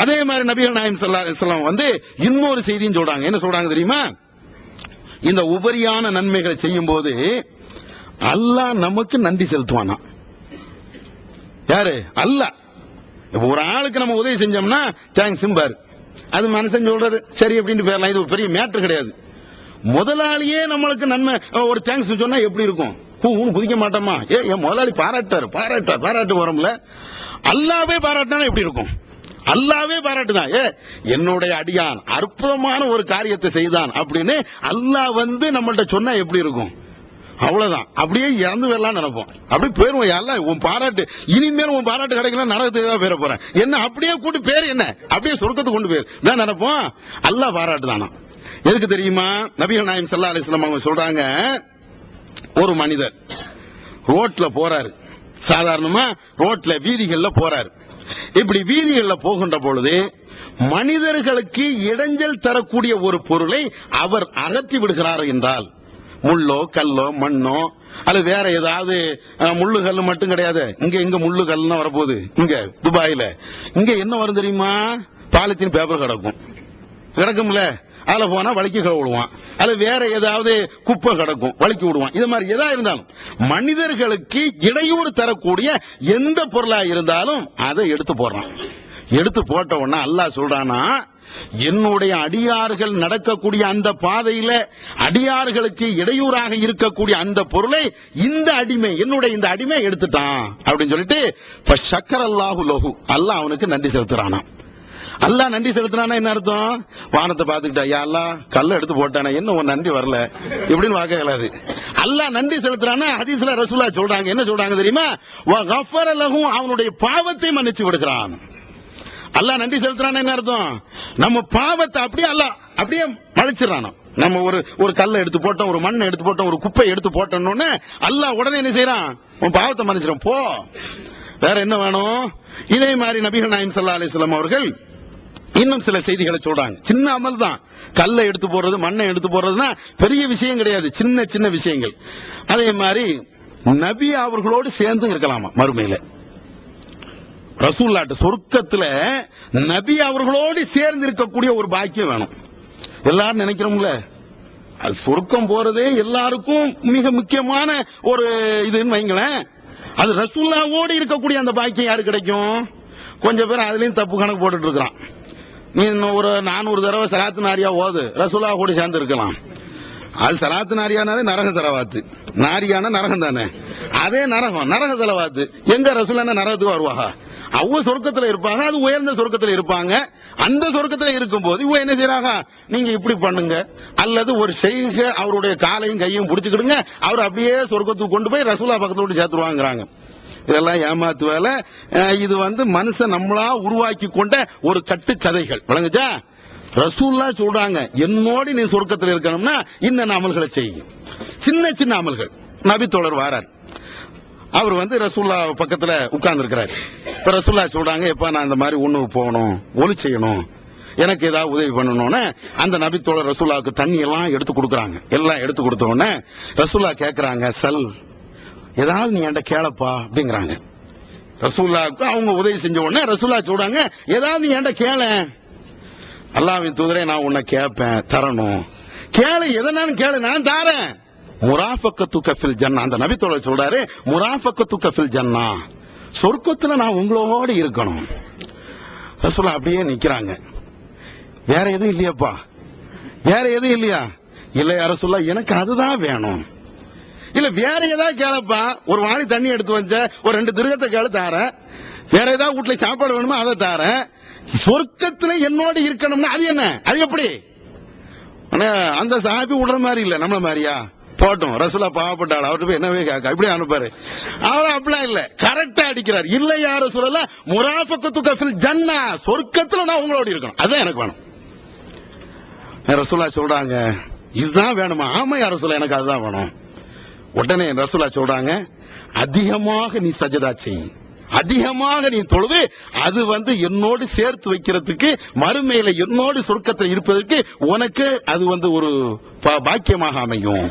அதே மாதிரி நபிகள் நாயகம் ஸல்லல்லாஹு அலைஹி வஸல்லம் வந்து இன்னொரு செய்தியும் சொல்றாங்க. என்ன சொல்றாங்க தெரியுமா? இந்த உபரியான நன்மைகளை செய்யும் போது அல்லாஹ் நமக்கு நன்றி செலுத்துவானா. யாரு? அல்லாஹ். ஒரு ஆளுக்கு நம்ம உதவி செஞ்சோம்னா தேங்க்ஸ் பாரு, அது மனுஷன் சொல்றது சரி அப்படின்னு பேரலாம். இது ஒரு பெரிய மேட்டர் கிடையாது. முதலாளியே நம்மளுக்கு நன்மை ஒரு தேங்க்ஸ் சொன்னா எப்படி இருக்கும்? குதிக்க மாட்டோமா? என் முதலாளி பாராட்டு வரோம்ல. அல்லாவே பாராட்டினா எப்படி இருக்கும்? அல்லாவே பாராட்டுதான். என்னுடைய அடியான் அற்புதமான ஒரு காரியத்தை செய்தான் அப்படின்னு அல்லாஹ் வந்து நம்மள்ட்ட சொன்னா எப்படி இருக்கும்? அவ்வளவுதான். அப்படியே இறந்து வரலாம் நினைப்போம். அப்படி போயிருவோம். எல்லாம் உன் பாராட்டு, இனிமேல் உன் பாராட்டு கிடைக்கலாம், நரகத்துக்கு தான் பேர போறேன். என்ன அப்படியே கூட்டு பேர் என்ன அப்படியே சொர்க்கத்துக்கு கொண்டு போயிரு நான் நினைப்போம். அல்லாஹ் பாராட்டு தானா. எதுக்கு தெரியுமா? நபிகள் நாயகம் ஸல்லல்லாஹு அலைஹி வஸல்லம் அவங்க சொல்றாங்க, ஒரு மனிதர் ரோட்ல போறாரு, சாதாரணமா ரோட்ல வீதிகள்ல போறாரு. இப்படி வீதிகள்ல போகின்ற பொழுது மனிதர்களுக்கு இடைஞ்சல் தரக்கூடிய ஒரு பொருளை அவர் அகற்றி விடுகிறார் என்றால், முள்ளோ கல்லோ மண்ணோ அல்லது வேற ஏதாவது, முள்ளு கல்லு மட்டும் கிடையாது, இங்க முள்ளு கல்லுன்னு வரப்போகுது. இங்க துபாயில இங்க என்ன வரும் தெரியுமா? பாலித்தீன் பேப்பர் கிடக்கும்ல, அதுல போனா வலிக்கு விடுவான். அது வேற ஏதாவது குப்பை கிடக்கும், வலிக்கு விடுவான். இது மாதிரி எதா இருந்தாலும் மனிதர்களுக்கு இடையூறு தரக்கூடிய எந்த பொருளா இருந்தாலும் அதை எடுத்து போடுறான். எடுத்து போட்ட உடனே அல்லாஹ் சொல்றானா, என்னுடைய அடியார்கள் நடக்கக்கூடிய அந்த பாதையில அடியார்களுக்கு இடையூறாக இருக்கக்கூடிய அந்த பொருளை இந்த அடிமை, என்னுடைய இந்த அடிமை எடுத்துட்டான் அப்படின்னு சொல்லிட்டு ஷக்கரல்லாஹு லஹு, அல்லாஹ் அவனுக்கு நன்றி செலுத்துறானா. அல்லாஹ் நன்றி செலுத்தினா என்ன அர்த்தம்? வானத்தை பார்த்துக்கிட்டா, யா அல்லாஹ் கல்ல எடுத்து போட்டானே, என்ன உன் நன்றி வரல இப்படின்னு வாக்க இயலாது. அல்லாஹ் நன்றி செலுத்துறானா. ஹதீஸ்ல ரசூலுல்லாஹ் சொல்றாங்க, என்ன சொல்றாங்க தெரியுமா? வ கஃபர லஹு, அவனுடைய பாவத்தை மன்னிச்சு விடுகிறான். அல்லாஹ் நன்றி செலுத்துறான் என்ன அர்த்தம்? நம்ம பாவத்தை அப்படியே அல்லாஹ் அப்படியே மன்னிச்சிடறான். நம்ம ஒரு கல்லை எடுத்து போட்டோம், ஒரு மண்ணை எடுத்து போட்டோம், ஒரு குப்பை எடுத்து போட்டோம்னு அல்லாஹ் உடனே என்ன செய்யறான்? உன் பாவத்தை மன்னிச்சிடும் போ, வேற என்ன வேணும்? இதே மாதிரி நபிகள் நாயகம் ஸல்லல்லாஹு அலைஹி வஸல்லம் அவர்கள் இன்னும் சில செய்திகளை சொல்றாங்க. சின்ன அமல் தான், கல்லை எடுத்து போடுறது, மண்ணை எடுத்து போடுறதுன்னா பெரிய விஷயம் கிடையாது, சின்ன சின்ன விஷயங்கள். அதே மாதிரி நபி அவர்களோடு சேர்ந்து இருக்கலாமா மறுமையில. ரசூலுல்லாஹ் சொர்க்கத்துல நபி அவர்களோடு சேர்ந்து இருக்கக்கூடிய ஒரு பாக்கியம் வேணும். எல்லாரும் நினைக்கிறோம்ல, அது சொர்க்கம் போறதே எல்லாருக்கும் மிக முக்கியமான ஒரு இதுன்னு வைங்களேன். அது ரசூலுல்லாஹ்வோடு இருக்கக்கூடிய அந்த பாக்கியம் யாரு கிடைக்கும்? கொஞ்சம் பேர் அதுலயும் தப்பு கணக்கு போட்டுட்டு இருக்கிறான். நீ இன்னும் ஒரு 400 தடவை சலாத்து நாரியா ஓது, ரசூலுல்லாஹ் கூட சேர்ந்து இருக்கலாம். அது சலாத்து நாரியானாலே நரக செலவாத்து, நாரியான நரகம் தானே, அதே நரகம் நரக செலவாத்து. எங்க ரசூலுல்லாஹ் நரகத்துக்கு வருவாங்க? அவங்க சொர்க்கத்துல இருப்பாங்க, அது உயர்ந்த சொர்க்கத்துல இருப்பாங்க. அந்த சொர்க்கத்துல இருக்கும்போது இவங்க என்ன செய்யறாங்க, நீங்க இப்படி பண்ணுங்க, அல்லது ஒரு செய்க அவருடைய காலையும் கையும் பிடிச்சுக்கிடுங்க, அவர் அப்படியே சொர்க்கத்துக்கு கொண்டு போய் ரசூலுல்லாஹ் பக்கத்தோடு சேர்த்துருவாங்கிறாங்க. இதெல்லாம் ஏமாத்து வேலை. இது மனுஷன் நம்மளா உருவாக்கி கொண்ட ஒரு கட்டு கதைகள். விளங்குச்சா? ரசூலுல்லாஹ் சொல்றாங்க, என்னோடு நீ சொர்க்கத்தில் இருக்கணும்னா இன்ன அமல்களை செய்யுங்க. சின்ன சின்ன அமல்கள். நபி தோழர் வாரார், அவர் ரசூலுல்லாஹ் பக்கத்துல உட்கார்ந்து இருக்கிறார். இப்ப ரசூலுல்லாஹ் சொல்றாங்க, எப்ப நான் இந்த மாதிரி ஒண்ணு போகணும், ஒளி செய்யணும், எனக்கு ஏதாவது உதவி பண்ணணும்னு அந்த நபி தோழர் ரசூலுல்லாஹ்க்கு தண்ணி எல்லாம் எடுத்து கொடுக்கறாங்க. எல்லாம் எடுத்து கொடுத்த உடனே ரசூலுல்லாஹ் கேட்கறாங்க, சல், ஏதாவது நீ என்கிட்ட கேளப்பா அப்படிங்கிறாங்க. ரசூலுல்லாஹ்க்கு அவங்க உதவி செஞ்ச உடனே ரசூலுல்லாஹ் சொல்றாங்க, ஏதாவது நீ என்கிட்ட கேள. அல்லாஹ்வின் தூதரே, நான் உன்னை கேட்பேன், தரணும். கேளு, எதனாலும் கேளு, நான் தாரேன். முராஃபக்கத்துக ஃபில் ஜன்னா, அந்த நபி தோழர் சொல்றாரு, முராஃபக்கத்துக ஃபில் ஜன்னா, சொர்க்கத்துல நான் உங்களோட இருக்கணும். ரசூலுல்லாஹ் அப்படியே நிக்கிறாங்க. வேற எதுவும் இல்லையாப்பா? வேற எதுவும் இல்லையா? இல்ல யா ரசூலுல்லாஹ், எனக்கு அதுதான் வேணும். இல்ல வேற ஏதாவது கேளப்பா, ஒரு வாளி தண்ணி எடுத்து வச்ச, ஒரு 2 திருகத்தை கேளு தாரேன். வேற ஏதாவது வீட்டுல சாப்பாடு வேணுமா, அதை தாரேன். சொர்க்கத்துல என்னோட இருக்கணும்னா அது என்ன, அது எப்படி? அந்த சாபி விடுற மாதிரி இல்ல, நம்மள மாதிரியா போட்டோம். ரசூலுல்லாஹ் பாவப்பட்டாள், அவர்கிட்ட போய் என்னவே கேட்க இப்படி அனுப்பாரு. அவர் அப்படிலாம் இல்ல, கரெக்டா அடிக்கிறார். இல்ல யார சொல்லல, முராஃபக்கத்துக ஃபில் ஜன்னா, சொர்க்கத்துல நான் உங்களோட இருக்கணும், அதான் எனக்கு வேணும். ரசூலுல்லாஹ் சொல்றாங்க, இதுதான் வேணுமா? ஆமா யார சொல்ல, எனக்கு அதுதான் வேணும். உடனே ரசூலுல்லாஹ் சொல்றாங்க, அதிகமாக நீ சஜதா செய், அதிகமாக நீ தொழுது, அது என்னோடு சேர்த்து வைக்கிறதுக்கு, மறுமையில என்னோடு சொர்க்கத்தில் இருப்பதற்கு உனக்கு அது ஒரு பாக்கியமாக அமையும்.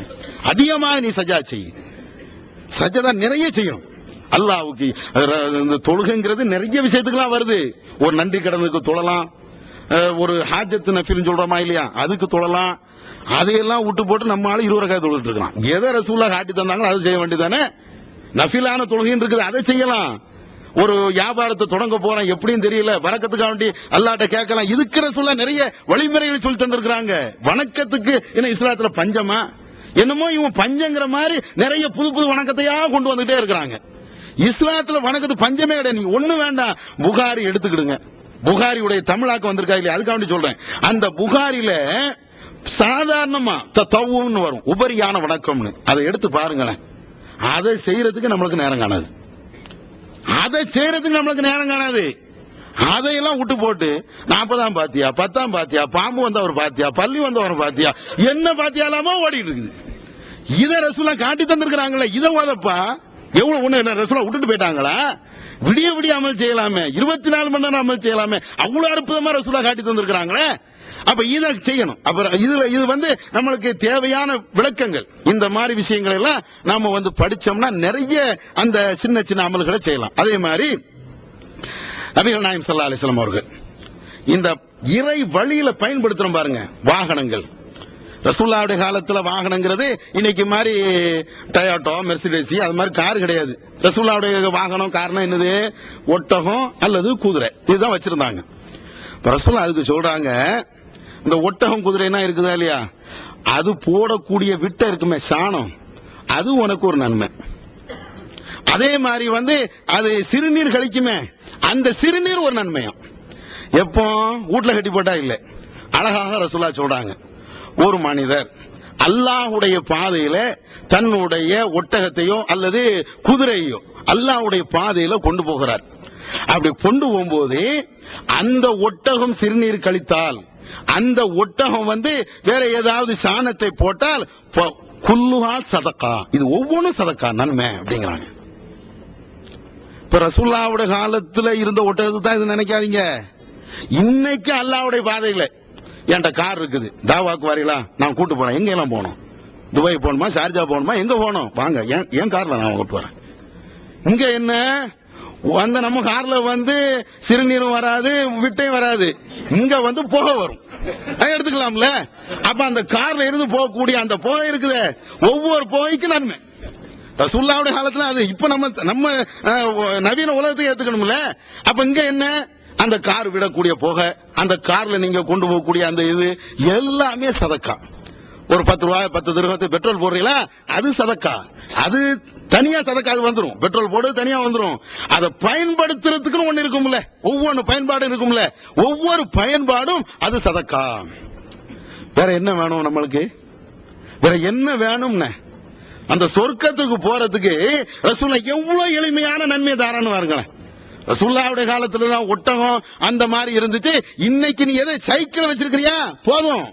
அதிகமாக நீ சஜா செய். சஜதா நிறைய செய்யும் அல்லாஹ்வுக்கு. தொழுகைங்கிறது நிறைய விஷயத்துக்குலாம் வருது. ஒரு நன்றி கடனுக்கு தொழலாம், ஒரு ஹாஜத்து நஃபில்னு சொல்றோமா இல்லையா, அதுக்கு தொழலாம். அதையெல்லாம் விட்டு போட்டு நம்ம ஆளு 20 ரக்காத் தொழுதுட்டு இருக்கான். எதை ரசூலுல்லாஹ் காட்டி தந்தாங்களோ அது செய்ய வேண்டியதானே. நஃபிலான தொழுகைன்னு இருக்குது, அதை செய்யலாம். ஒரு வியாபாரத்தை தொடங்க போறேன், எப்படின்னு தெரியல, வணக்கத்துக்காக வேண்டி அல்லாஹ்ட்ட கேட்கலாம். இதுக்கு ரசூலுல்லாஹ் நிறைய வழிமுறைகள் சொல்லி தந்திருக்கிறாங்க. வணக்கத்துக்கு என்ன இஸ்லாத்துல பஞ்சமா? என்னமோ இவன் பஞ்சங்கிற மாதிரி நிறைய புது புது வணக்கத்தையா கொண்டு வந்துட்டே இருக்கிறாங்க. இஸ்லாத்துல வணக்கத்து பஞ்சமே கிடையாது. நீங்க ஒண்ணு வேண்டாம், புகாரி எடுத்துக்கிடுங்க. புகாரியுடைய தமிழாக்கம் வந்திருக்கா இல்லையா, அதுக்காக வேண்டி சொல்றேன். அந்த புகாரில சாதாரணமா தத்தவுன்னு வரும், உபரியான வணக்கம்னு. அதை எடுத்து பாருங்களேன். அதை செய்யறதுக்கு நம்மளுக்கு நேரம் காணாது. அதை செய்யறதுக்கு நம்மளுக்கு நேரம் காணாது. அதையெல்லாம் விட்டு போட்டு 40ஆம் பாத்தியா, 10ஆம் பாத்தியா, பாம்பு வந்தவர் பாத்தியா, பள்ளி வந்தவர் பாத்தியா, என்ன பாத்தியாலாமோ ஓடிட்டு இருக்குது. இதை ரசூலுல்லாஹ் காட்டி தந்திருக்கிறாங்களே, இதை ஓதப்பா. எவ்வளவு ஒண்ணு ரசூலுல்லாஹ் விட்டுட்டு போயிட்டாங்களா? விடிய விடிய அமல் செய்யலாமே, 24 மணி நேரம் அமல் செய்யலாமே, அவ்வளவு அற்புதமா ரசூலுல்லாஹ் காட்டி தந்திருக்கிறாங்களே. அப்ப இதை செய்யணும். அப்புறம் இது நம்மளுக்கு தேவையான விளக்கங்கள். இந்த மாதிரி விஷயங்கள் எல்லாம் நாம படிச்சோம்னா நிறைய அந்த சின்ன சின்ன அமல்களை செய்யலாம். அதே மாதிரி நபிகள் நாயகம் ஸல்லல்லாஹு அலைஹி வஸல்லம் அவர்கள் இந்த இறை வழியில பயன்படுத்துறோம் பாருங்க, வாகனங்கள். ரசூலுல்லாஹ்வுடைய காலத்துல வாகனங்கிறது இன்னைக்கு மாதிரி டொயோட்டோ, மெர்சிடஸ், அது மாதிரி கார் கிடையாது. ரசூலுல்லாஹ்வுடைய வாகனம் காரணம் என்னது? ஒட்டகம் அல்லது குதிரை, இதுதான் வச்சிருந்தாங்க. ரசூலுல்லாஹ் அதுக்கு சொல்றாங்க, இந்த ஒட்டகம் குதிரைனா இருக்குதா இல்லையா, அது போடக்கூடிய விட்ட இருக்குமே சாணம், அது உனக்கு ஒரு நன்மை. அதே மாதிரி அது சிறுநீர் கழிக்குமே, அந்த சிறுநீர் ஒரு நன்மையும். எப்போ வீட்டுல கட்டி போட்டா இல்ல. அழகாக ரசூலுல்லாஹ் சொல்றாங்க, ஒரு மனிதர் அல்லாஹ்வுடைய பாதையில தன்னுடைய ஒட்டகத்தையோ அல்லது குதிரையோ அல்லாஹ்வுடைய பாதையில கொண்டு போகிறார். அப்படி கொண்டு போகும்போது அந்த ஒட்டகம் சிறுநீர் கழித்தால், அந்த ஒட்டகம் வேற ஏதாவது சாணத்தை போட்டால், குல்லுஹா சதகா, இது ஒவ்வொன்றும் சதகா, நன்மை அப்படிங்கிறாங்க. இப்ப ரசூலுல்லாஹ்வுடைய காலத்துல இருந்த ஒட்டகத்தை தான் இது நினைக்காதீங்க. இன்னைக்கு அல்லாஹ்வுடைய பாதையில என்கிட்ட கார் இருக்குது, தாவாக்கு வரீங்களா, நான் கூட்டு போறேன். எங்க எல்லாம் போகணும்? துபாய் போகணுமா, ஷார்ஜா போகணுமா, எங்க போகணும்? வாங்க, என் கார்ல நான் கூட்டு போறேன். இங்க என்ன அந்த நம்ம கார்ல வந்து சிறுநீரும் வராது, விட்டையும் வராது, இங்க வந்து புகை வரும், எடுத்துக்கலாம்ல. அப்ப அந்த கார்ல இருந்து போகக்கூடிய அந்த புகை இருக்குது, ஒவ்வொரு புகைக்கும் நன்மை. ரசூலுல்லாஹ்வுடைய காலத்துல அது இப்ப நம்ம நவீன உலகத்துக்கு ஏத்துக்கணும்ல. அப்ப இங்க என்ன, அந்த கார் விடக்கூடிய புகை, அந்த கார்ல நீங்க கொண்டு போகக்கூடிய அந்த இது எல்லாமே சதக்கா. ஒரு 10 ரூபாய் 10 திர்ஹத்துக்கு பெட்ரோல் போடுறீங்களா, அது சதக்கா. அது தனியா சதக்கா, அது வந்துரும். பெட்ரோல் போடு தனியா வந்துரும். அதை பயன்படுத்துறதுக்குன்னு ஒண்ணு இருக்கும்ல, ஒவ்வொரு பயன்பாடும் இருக்கும்ல, ஒவ்வொரு பயன்பாடும் அது சதக்கா. வேற என்ன வேணும் நம்மளுக்கு, வேற என்ன வேணும்னு? அந்த சொர்க்கத்துக்கு போறதுக்கு ரசூலுல்லாஹ் எவ்வளவு எளிமையான நன்மை தாரான்னு பாருங்களேன். ரசூலுல்லாஹ்வுடைய காலத்துல தான் ஒட்டகம் அந்த மாதிரி இருந்துச்சு. இன்னைக்கு நீ எதை சைக்கிள் வச்சிருக்கிறியா, போதும்.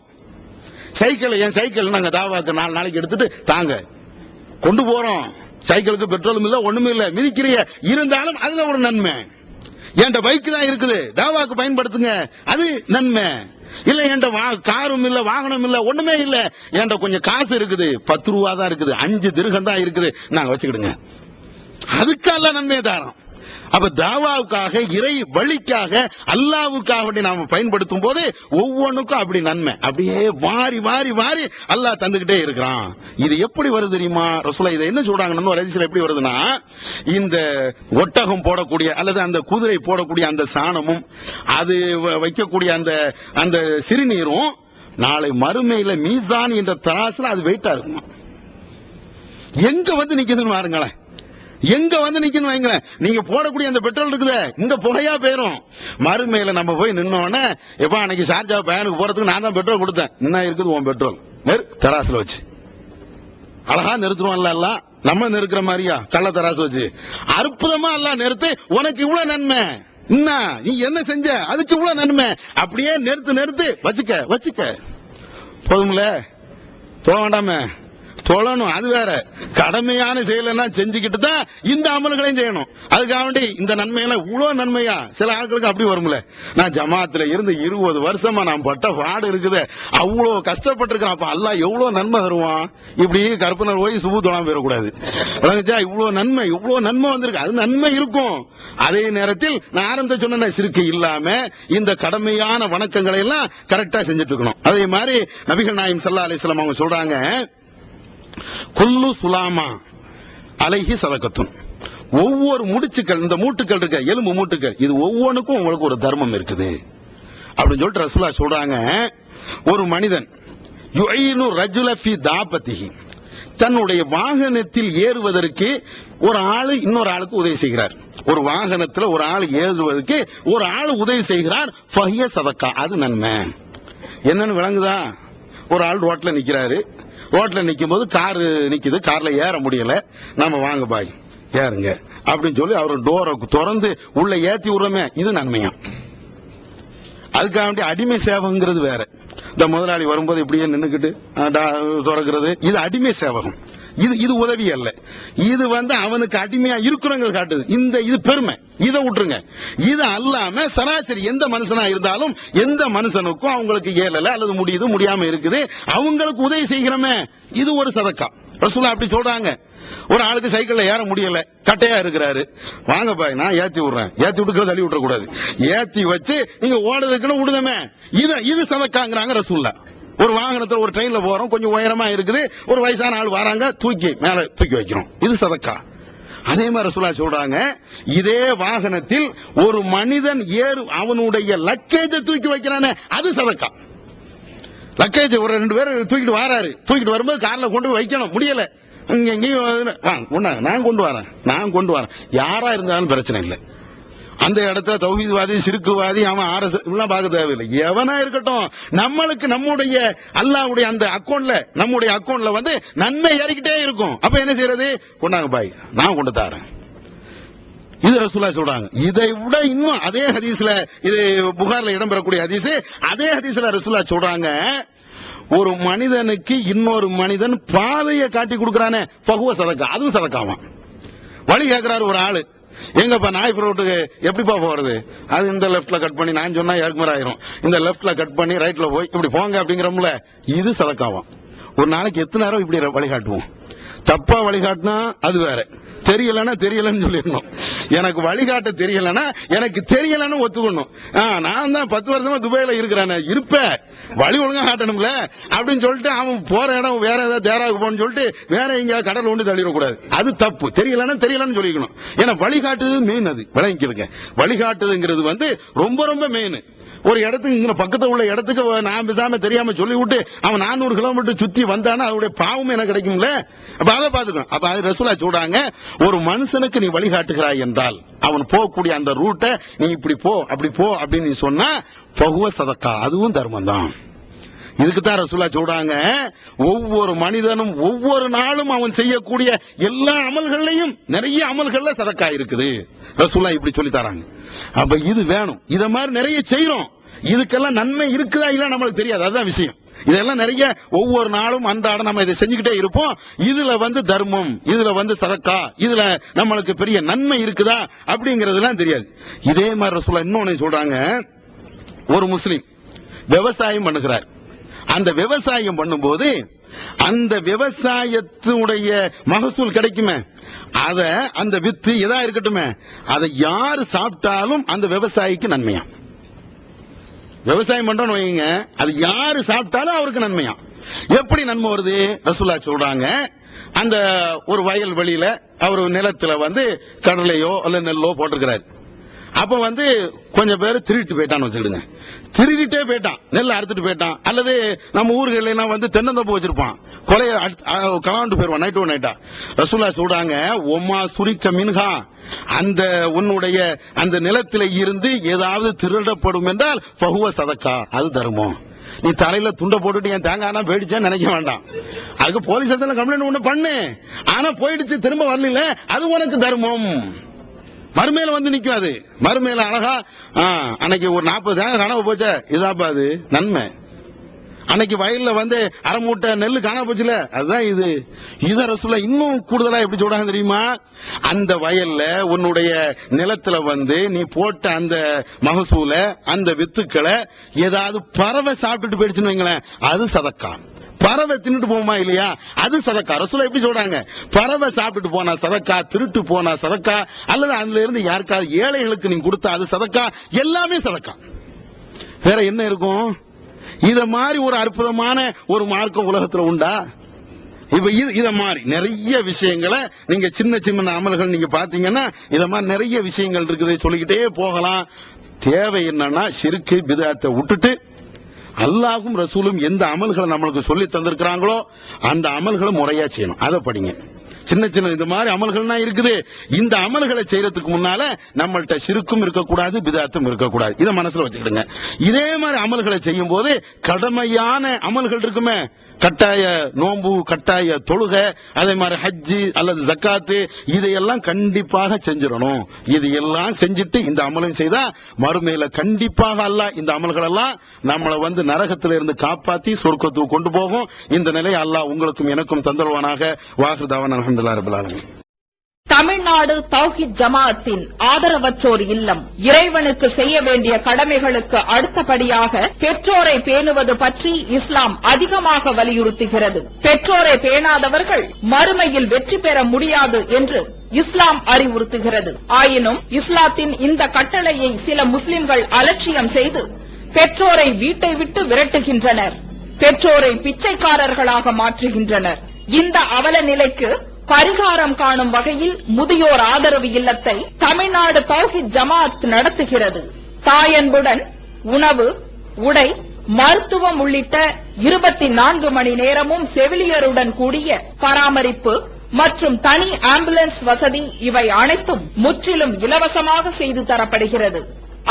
சைக்கிள், என் சைக்கிள் நாங்க தாவாக்கு 4 நாளைக்கு எடுத்துட்டு தாங்க கொண்டு போறோம். சைக்கிளுக்கு பெட்ரோலும் இல்ல, ஒண்ணுமே இல்ல, மிதிக்கிறிய இருந்தாலும் அதுல ஒரு நன்மை. என்கிட்ட பைக் தான் இருக்குது, தாவாக்கு பயன்படுத்துங்க, அது நன்மை. இல்ல என்கிட்ட காரும் இல்ல, வாகனம் இல்ல, ஒண்ணுமே இல்ல, என்கிட்ட கொஞ்சம் காசு இருக்குது, 10 ரூபா தான் இருக்குது, 5 திர்ஹம் தான் இருக்குது, நாங்க வச்சுக்கிடுங்க, அதுக்கெல்லாம் நன்மை தாரோம். அப்ப தாவாவுக்காக, இறை வழிக்காக, அல்லாவுக்காக நாம பயன்படுத்தும் போது ஒவ்வொன்றுக்கும் அப்படி நன்மை அப்படியே வாரி வாரி வாரி அல்லாஹ் தந்துகிட்டே இருக்கிறான். இது எப்படி வருது தெரியுமா? ரசூலுல்லாஹ் இதை என்ன சொல்றாங்கன்னு ஒரு ஹதீஸ்ல எப்படி வருதுன்னா, இந்த ஒட்டகம் போடக்கூடிய அல்லது அந்த குதிரை போடக்கூடிய அந்த சாணமும் அது வைக்கக்கூடிய அந்த சிறுநீரும் நாளை மறுமையில மீசான் என்ற தராசுல அது வெயிட்டா இருக்குமா. எங்க வந்து நிக்குதுன்னு பாருங்களேன், எங்க வந்து நிக்கணும் வைங்களேன். நீங்க போடக்கூடிய அந்த பெட்ரோல் இருக்குது, இங்க புகையா போயிரும். மறுமையில நம்ம போய் நின்னோடனே, எப்ப அன்னைக்கு ஷார்ஜா பயனுக்கு போறதுக்கு நான் தான் பெட்ரோல் கொடுத்தேன், என்ன இருக்குது உன் பெட்ரோல், தராசுல வச்சு அழகா நிறுத்துருவோம்ல. எல்லாம் நம்ம நிறுக்கிற மாதிரியா கள்ள தராசு வச்சு அற்புதமா எல்லாம் நிறுத்து, உனக்கு இவ்வளவு நன்மை, நீ என்ன செஞ்ச அதுக்கு இவ்வளவு நன்மை, அப்படியே நிறுத்து வச்சுக்க போதும்ல, போக வேண்டாமே, தொழணும். அது வேற, கடமையான செயலெல்லாம் செஞ்சுக்கிட்டு தான் இந்த அமல்களையும் செய்யணும். அதுக்காக வேண்டி இந்த நன்மையெல்லாம் இவ்வளவு நன்மையா சில ஆட்களுக்கு அப்படி வரும்ல. நான் ஜமாத்துல இருந்து 20 வருஷமா நான் பட்ட பாடு இருக்குது, அவ்வளவு கஷ்டப்பட்டிருக்கிறேன், அப்ப அல்லாஹ் எவ்வளவு நன்மை தருவான். இப்படி கற்பனை போய் சுபு தொழாம போயிடக்கூடாது. இவ்வளவு நன்மை வந்திருக்கு, அது நன்மை இருக்கும். அதே நேரத்தில் நான் ஆரம்ப சொன்ன சிறுக்கு இல்லாம இந்த கடமையான வணக்கங்களை எல்லாம் கரெக்டா செஞ்சுட்டு இருக்கணும். அதே மாதிரி நபிகள் நாயகம் ஸல்லல்லாஹு அலைஹி வஸல்லம் அவங்க சொல்றாங்க, குல்லு சுலாமா அலைஹி சதகத்துன், ஒவ்வொரு முடிச்சுக்கள், இந்த மூட்டுக்கள் இருக்க எலும்பு மூட்டுக்கள், இது ஒவ்வொன்றுக்கும் உங்களுக்கு ஒரு தர்மம் இருக்குது அப்படின்னு சொல்லிட்டு ரசூலுல்லாஹ் சொல்றாங்க. ஒரு மனிதன் யுஈனு ரஜுல ஃபீ தாபத்திஹி, தன்னுடைய வாகனத்தில் ஏறுவதற்கு ஒரு ஆளு இன்னொரு ஆளுக்கு உதவி செய்கிறார். ஒரு வாகனத்தில் ஒரு ஆள் ஏறுவதற்கு ஒரு ஆள் உதவி செய்கிறார், ஃபஹிய சதக்கா, அது நன்மை. என்னன்னு விளங்குதா? ஒரு ஆள் ரோட்ல நிக்கிறாரு, ரோட்ல நிக்கும் போது காரு நிக்குது, கார்ல ஏற முடியல, நாம வாங்க பாய் ஏறுங்க அப்படின்னு சொல்லி அவர் டோரை திறந்து உள்ள ஏத்தி விடுறோமே, இது நன்மையா. அதுக்காக வேண்டிய அடிமை சேவகங்கிறது வேற. இந்த முதலாளி வரும்போது இப்படியே நின்னுக்கிட்டு திறக்கிறது, இது அடிமை சேவகம், இது உதவி அல்ல. இது அவனுக்கு அடிமையா இருக்கிறவங்க காட்டுது. இது பெருமை, இதை விட்டுருங்க. இது அல்லாம சராசரி எந்த மனுஷனா இருந்தாலும் எந்த மனுஷனுக்கும் அவங்களுக்கு ஏழல அல்லது முடியாம இருக்குது, அவங்களுக்கு உதவி செய்கிறோமே, இது ஒரு சதக்கா. ரசூலுல்லாஹ் அப்படி சொல்றாங்க. ஒரு ஆளுக்கு சைக்கிள்ல ஏற முடியல, கட்டையா இருக்கிறாரு, வாங்க பாய் நான் ஏத்தி விடுறேன், ஏத்தி விட்டு தள்ளி விட்டுற கூடாது, ஏத்தி வச்சு நீங்க ஓடுறதுக்குன்னு விடுதமே, இது சதக்காங்கிறாங்க ரசூலுல்லாஹ். ஒரு வாகனத்துல ஒரு ட்ரெயின்ல போறோம், கொஞ்சம் உயரமா இருக்குது, ஒரு வயசான ஆள் வராங்க, மேல தூக்கி வைக்கிறோம், இது சதக்கா. அதே மாதிரி ரசூலுல்லாஹ் சொல்றாங்க, இதே வாகனத்தில் ஒரு மனிதன் அவனுடைய லக்கேஜை தூக்கி வைக்கிறானே, அது சதக்கா. லக்கேஜ் ஒரு 2 பேர் தூக்கிட்டு வராரு, தூக்கிட்டு வரும்போது கார்ல கொண்டு வைக்கணும், முடியல, நான் கொண்டு வரேன், யாரா இருந்தாலும் பிரச்சனை இல்லை. அந்த இடத்துல தௌஹீத்வாதி, சிறுக்குவாதி, அவன் ஆர்எஸ்எஸ் எல்லாம் பார்க்க தேவையில்லை, எவனா இருக்கட்டும், நம்மளுக்கு நம்முடைய அல்லாஹ்வுடைய அந்த அக்கௌண்ட்ல, நம்முடைய அக்கௌண்ட்ல நன்மை ஏறிக்கிட்டே இருக்கும். அப்ப என்ன செய்யறது? கொண்டாங்க பாய், நான் கொண்டு தரேன், இது ரசூலுல்லாஹ் சொல்றாங்க. இதை விட இன்னும் அதே ஹதீஸ்ல, இது புகார்ல இடம்பெறக்கூடிய ஹதீஸ், அதே ஹதீஸ்ல ரசூலுல்லாஹ் சொல்றாங்க, ஒரு மனிதனுக்கு இன்னொரு மனிதன் பாதையை காட்டி கொடுக்கறானே, ஃபஹுவ சதக்கா, அதுவும் சதக்காவான். வழி கேட்கிறாரு ஒரு ஆளு, எங்கப்பா நாய்ப்பு ரோட்டுக்கு எப்படிப்பா போறது, அது இந்த லெப்ட்ல கட் பண்ணி, நான் சொன்னா ஏற்குமாரி ஆயிரும், இந்த லெப்ட்ல கட் பண்ணி ரைட்ல போய் இப்படி போங்க அப்படிங்கிறோம்ல, இது சதக்காவான். ஒரு நாளைக்கு எத்தனை நேரம் இப்படி வழிகாட்டுவோம்? தப்பா வழிகாட்டினா அது வேற, தெரியலன்னா தெரியலன்னு சொல்லிடணும். எனக்கு வழிகாட்ட தெரியலன்னா எனக்கு தெரியலன்னு ஒத்துக்கணும். நான் தான் 10 வருஷமா துபாயில இருக்கிறேன், இருப்பேன், வழி ஒழுங்கா காட்டணும்ல அப்படின்னு சொல்லிட்டு அவன் போற இடம் வேற ஏதாவது தேராவுக்கு போகணும்னு சொல்லிட்டு வேற எங்கேயாவது கடல் ஒன்று தள்ளிடக்கூடாது. அது தப்பு. தெரியலன்னா தெரியலன்னு சொல்லிக்கணும். ஏன்னா வழிகாட்டுது மெயின். அது விளங்கிக்கிறதுங்க. வழிகாட்டுதுங்கிறது வந்து ரொம்ப ரொம்ப மெயின். ஒரு இடத்துக்கு இங்க பக்கத்துல உள்ள இடத்துக்கு நான் பேசாம தெரியாம சொல்லி விட்டு அவன் 400 கிலோமீட்டர் சுத்தி வந்தானா அவருடைய பாவம் எனக்கு கிடைக்கும்ல. அப்ப அதை பாத்துக்கணும். அப்ப ரசூலா சொல்றாங்க, ஒரு மனுஷனுக்கு நீ வழிகாட்டுகிறாய் என்றால் அவன் போகக்கூடிய அந்த ரூட்டை நீ இப்படி போ அப்படி போ அப்படின்னு நீ சொன்னா ஃபஹுவ சதக்கா, அதுவும் தர்மம் தான். இதுக்குத்தான் ரசூலா சொல்றாங்க, ஒவ்வொரு மனிதனும் ஒவ்வொரு நாளும் அவன் செய்யக்கூடிய எல்லா அமல்கள்லையும் நிறைய அமல்கள்ல சதக்கா இருக்குது. ரசூலா இப்படி சொல்லி தராங்க. அப்ப இது வேணும். இத மாதிரி நிறைய செய்யறோம், இதுக்கெல்லாம் நன்மை இருக்குதா இல்ல நம்மளுக்கு தெரியாது. அதுதான் விஷயம். இதெல்லாம் நிறைய ஒவ்வொரு நாளும் அன்றாடம் நம்ம இதை செஞ்சுக்கிட்டே இருப்போம். இதுல வந்து தர்மம், இதுல வந்து சதக்கா, இதுல நம்மளுக்கு பெரிய நன்மை இருக்குதா அப்படிங்கறதுலாம் தெரியாது. இதே மாதிரி ரசூலா இன்னொன்னு சொல்றாங்க, ஒரு முஸ்லிம் விவசாயம் பண்ணுகிறார். அந்த விவசாயம் பண்ணும்போது அந்த விவசாயத்தினுடைய மகசூல் கிடைக்குமே, அத அந்த வித்து எதா இருக்கட்டுமே, அதை யாரு சாப்பிட்டாலும் அந்த விவசாயிக்கு நன்மையா. விவசாயம் பண்றோம்னு வைங்க, அது யாரு சாப்பிட்டாலும் அவருக்கு நன்மையா. எப்படி நன்மை வருது? ரசூலா சொல்றாங்க, அந்த ஒரு வயல் வெளியில அவர் நிலத்துல வந்து கடலையோ அல்ல நெல்லோ போட்டிருக்கிறாரு. அப்ப வந்து கொஞ்சம் பேர் திருட்டு போயிட்டான்னு வச்சுக்கிடுங்க. திருடிட்டே போயிட்டான், நெல் அறுத்துட்டு போயிட்டான். அல்லது நம்ம ஊர்களெல்லாம் வந்து தென்னந்தோப்பு வச்சிருப்பான், கொலைய கலாண்டு போயிருவான் நைட்டு நைட்டா. ரசூலா சொல்றாங்க, ஒமா சுரிக்க மின்ஹா, அந்த உன்னுடைய அந்த நிலத்தில இருந்து ஏதாவது திருடப்படும் என்றால் ஃபஹுவ சதக்கா, அது தர்மம். நீ தலையில துண்டை போட்டுட்டு என் தேங்காய் போயிடுச்சேன்னு நினைக்க வேண்டாம். அதுக்கு போலீஸ் ஸ்டேஷன்ல கம்ப்ளைண்ட் ஒண்ணு பண்ணு. ஆனா போயிடுச்சு, திரும்ப வரல, அது உனக்கு தர்மம். மறுமையில வந்து நிக்கும். அது மறுமையில அழகா அன்னைக்கு ஒரு 40 தேங்காய் காணாம போச்ச, இதாப்பா அது நன்மை. அன்னைக்கு வயல்ல வந்து அரை மூட்டை நெல்லு காணாம போச்சுல, அதுதான் இது. இத ரசூலா இன்னும் கூடுதலா எப்படி சொல்றாங்க தெரியுமா? அந்த வயல்ல உன்னுடைய நிலத்துல வந்து நீ போட்ட அந்த மகசூல, அந்த வித்துக்களை ஏதாவது பறவை சாப்பிட்டுட்டு போயிடுச்சுன்னு வைங்களேன், அது சதக்கா. பறவை தின்னுட்டு போமா இல்லையா, அது சதக்கா. ரசூலா எப்படி சொல்றாங்க? பறவை சாப்பிட்டுட்டு போனா சதக்கா, திருட்டு போனா சதக்கா, அல்லது அதுல இருந்து யாருக்காவது ஏழைகளுக்கு நீ கொடுத்தா அது சதக்கா. எல்லாமே சதக்கா. வேற என்ன இருக்கும்? இத மாதிரி ஒரு அற்புதமான ஒரு மார்க்கம் உலகத்துல உண்டா? இப்ப இத மாதிரி நிறைய விஷயங்களை நீங்க சின்ன சின்ன அமல்கள் நீங்க பாத்தீங்கன்னா இத மாதிரி நிறைய விஷயங்கள் இருக்குது, சொல்லிக்கிட்டே போகலாம். தேவை என்னன்னா ஷிர்கு பித்அத்தை விட்டுட்டு அல்லாஹ்வும் ரசூலும் எந்த அமல்களை நம்மளுக்கு சொல்லி தந்திருக்கிறாங்களோ அந்த அமல்களை முறையா செய்யணும். அதை படிங்க. சின்ன சின்ன இந்த மாதிரி அமல்கள்னா இருக்குது. இந்த அமல்களை செய்யறதுக்கு முன்னால நம்மள்ட்ட ஷிர்க்கும் இருக்கக்கூடாது, பித்அத்தும் இருக்கக்கூடாது. இதை மனசுல வச்சுக்கிடுங்க. இதே மாதிரி அமல்களை செய்யும் போது கடமையான அமல்கள் இருக்குமே, கட்டாய நோன்பு, கட்டாய தொழுகை, அதே மாதிரி ஹஜ்ஜி அல்லது ஜக்காத்து, இதையெல்லாம் கண்டிப்பாக செஞ்சிடணும். இது எல்லாம் செஞ்சுட்டு இந்த அமலையும் செய்தா மறுமையில கண்டிப்பாக அல்லாஹ் இந்த அமல்கள் எல்லாம் நம்மளை வந்து நரகத்தில இருந்து காப்பாத்தி சொர்க்கத்துக்கு கொண்டு போகும். இந்த நிலையை அல்லாஹ் உங்களுக்கும் எனக்கும் தந்தல்வானாக. வாஹிர் தஅவானா அல்ஹம்துலில்லாஹி ரப்பில் ஆலமீன். தமிழ்நாடு தௌஹீத் ஜமாஅத்தின் ஆதரவற்றோர் இல்லம் இறைவனுக்கு செய்ய வேண்டிய கடமைகளுக்கு அடுத்தபடியாக பெற்றோரை பேணுவது பற்றி இஸ்லாம் அதிகமாக வலியுறுத்துகிறது. பெற்றோரை பேணாதவர்கள் மறுமையில் வெற்றி பெற முடியாது என்று இஸ்லாம் அறிவுறுத்துகிறது. ஆயினும் இஸ்லாத்தின் இந்த கட்டளையை சில முஸ்லிம்கள் அலட்சியம் செய்து பெற்றோரை வீட்டை விட்டு விரட்டுகின்றனர், பெற்றோரை பிச்சைக்காரர்களாக மாற்றுகின்றனர். இந்த அவல நிலைக்கு பரிகாரம் காணும் வகையில் முதியோர் ஆதரவு இல்லத்தை தமிழ்நாடு தௌஹீத் ஜமாஅத் நடத்துகிறது. தாயன்புடன் உணவு, உடை, மருத்துவம் உள்ளிட்ட 24 மணி நேரமும் செவிலியருடன் கூடிய பராமரிப்பு மற்றும் தனி ஆம்புலன்ஸ் வசதி, இவை அனைத்தும் முற்றிலும் இலவசமாக செய்து தரப்படுகிறது.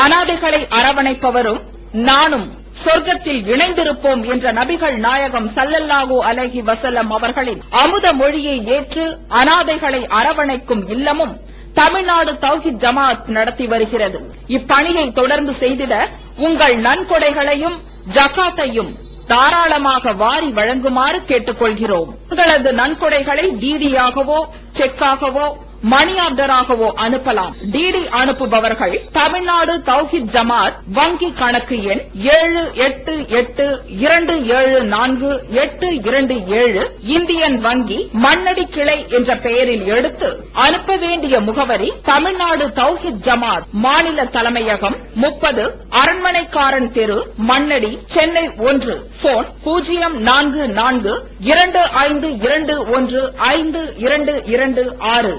அனாதைகளை அரவணைப்பவரும் நானும் சொர்க்கத்தில் இணைந்திருப்போம் என்ற நபிகள் நாயகம் ஸல்லல்லாஹு அலைஹி வஸல்லம் அவர்களின் அமுத மொழியை ஏற்று அனாதைகளை அரவணைக்கும் இல்லமும் தமிழ்நாடு தௌஹீத் ஜமாஅத் நடத்தி வருகிறது. இப்பணியை தொடர்ந்து செய்திட உங்கள் நன்கொடைகளையும் ஜகாத்தையும் தாராளமாக வாரி வழங்குமாறு கேட்டுக்கொள்கிறோம். உங்களது நன்கொடைகளை டிடியாகவோ, செக்காகவோ, மணி ஆர்டராகவோ அனுப்பலாம். டிடி அனுப்புபவர்கள் தமிழ்நாடு தௌஹித் ஜமாத் வங்கி கணக்கு எண் 7882748227 இந்தியன் வங்கி மண்ணடி கிளை என்ற பெயரில் எடுத்து அனுப்ப வேண்டிய முகவரி தமிழ்நாடு தௌஹித் ஜமாத் மாநில தலைமையகம் 30 அரண்மனைக்காரன் தெரு மண்ணடி சென்னை 1. போன் 044252152226.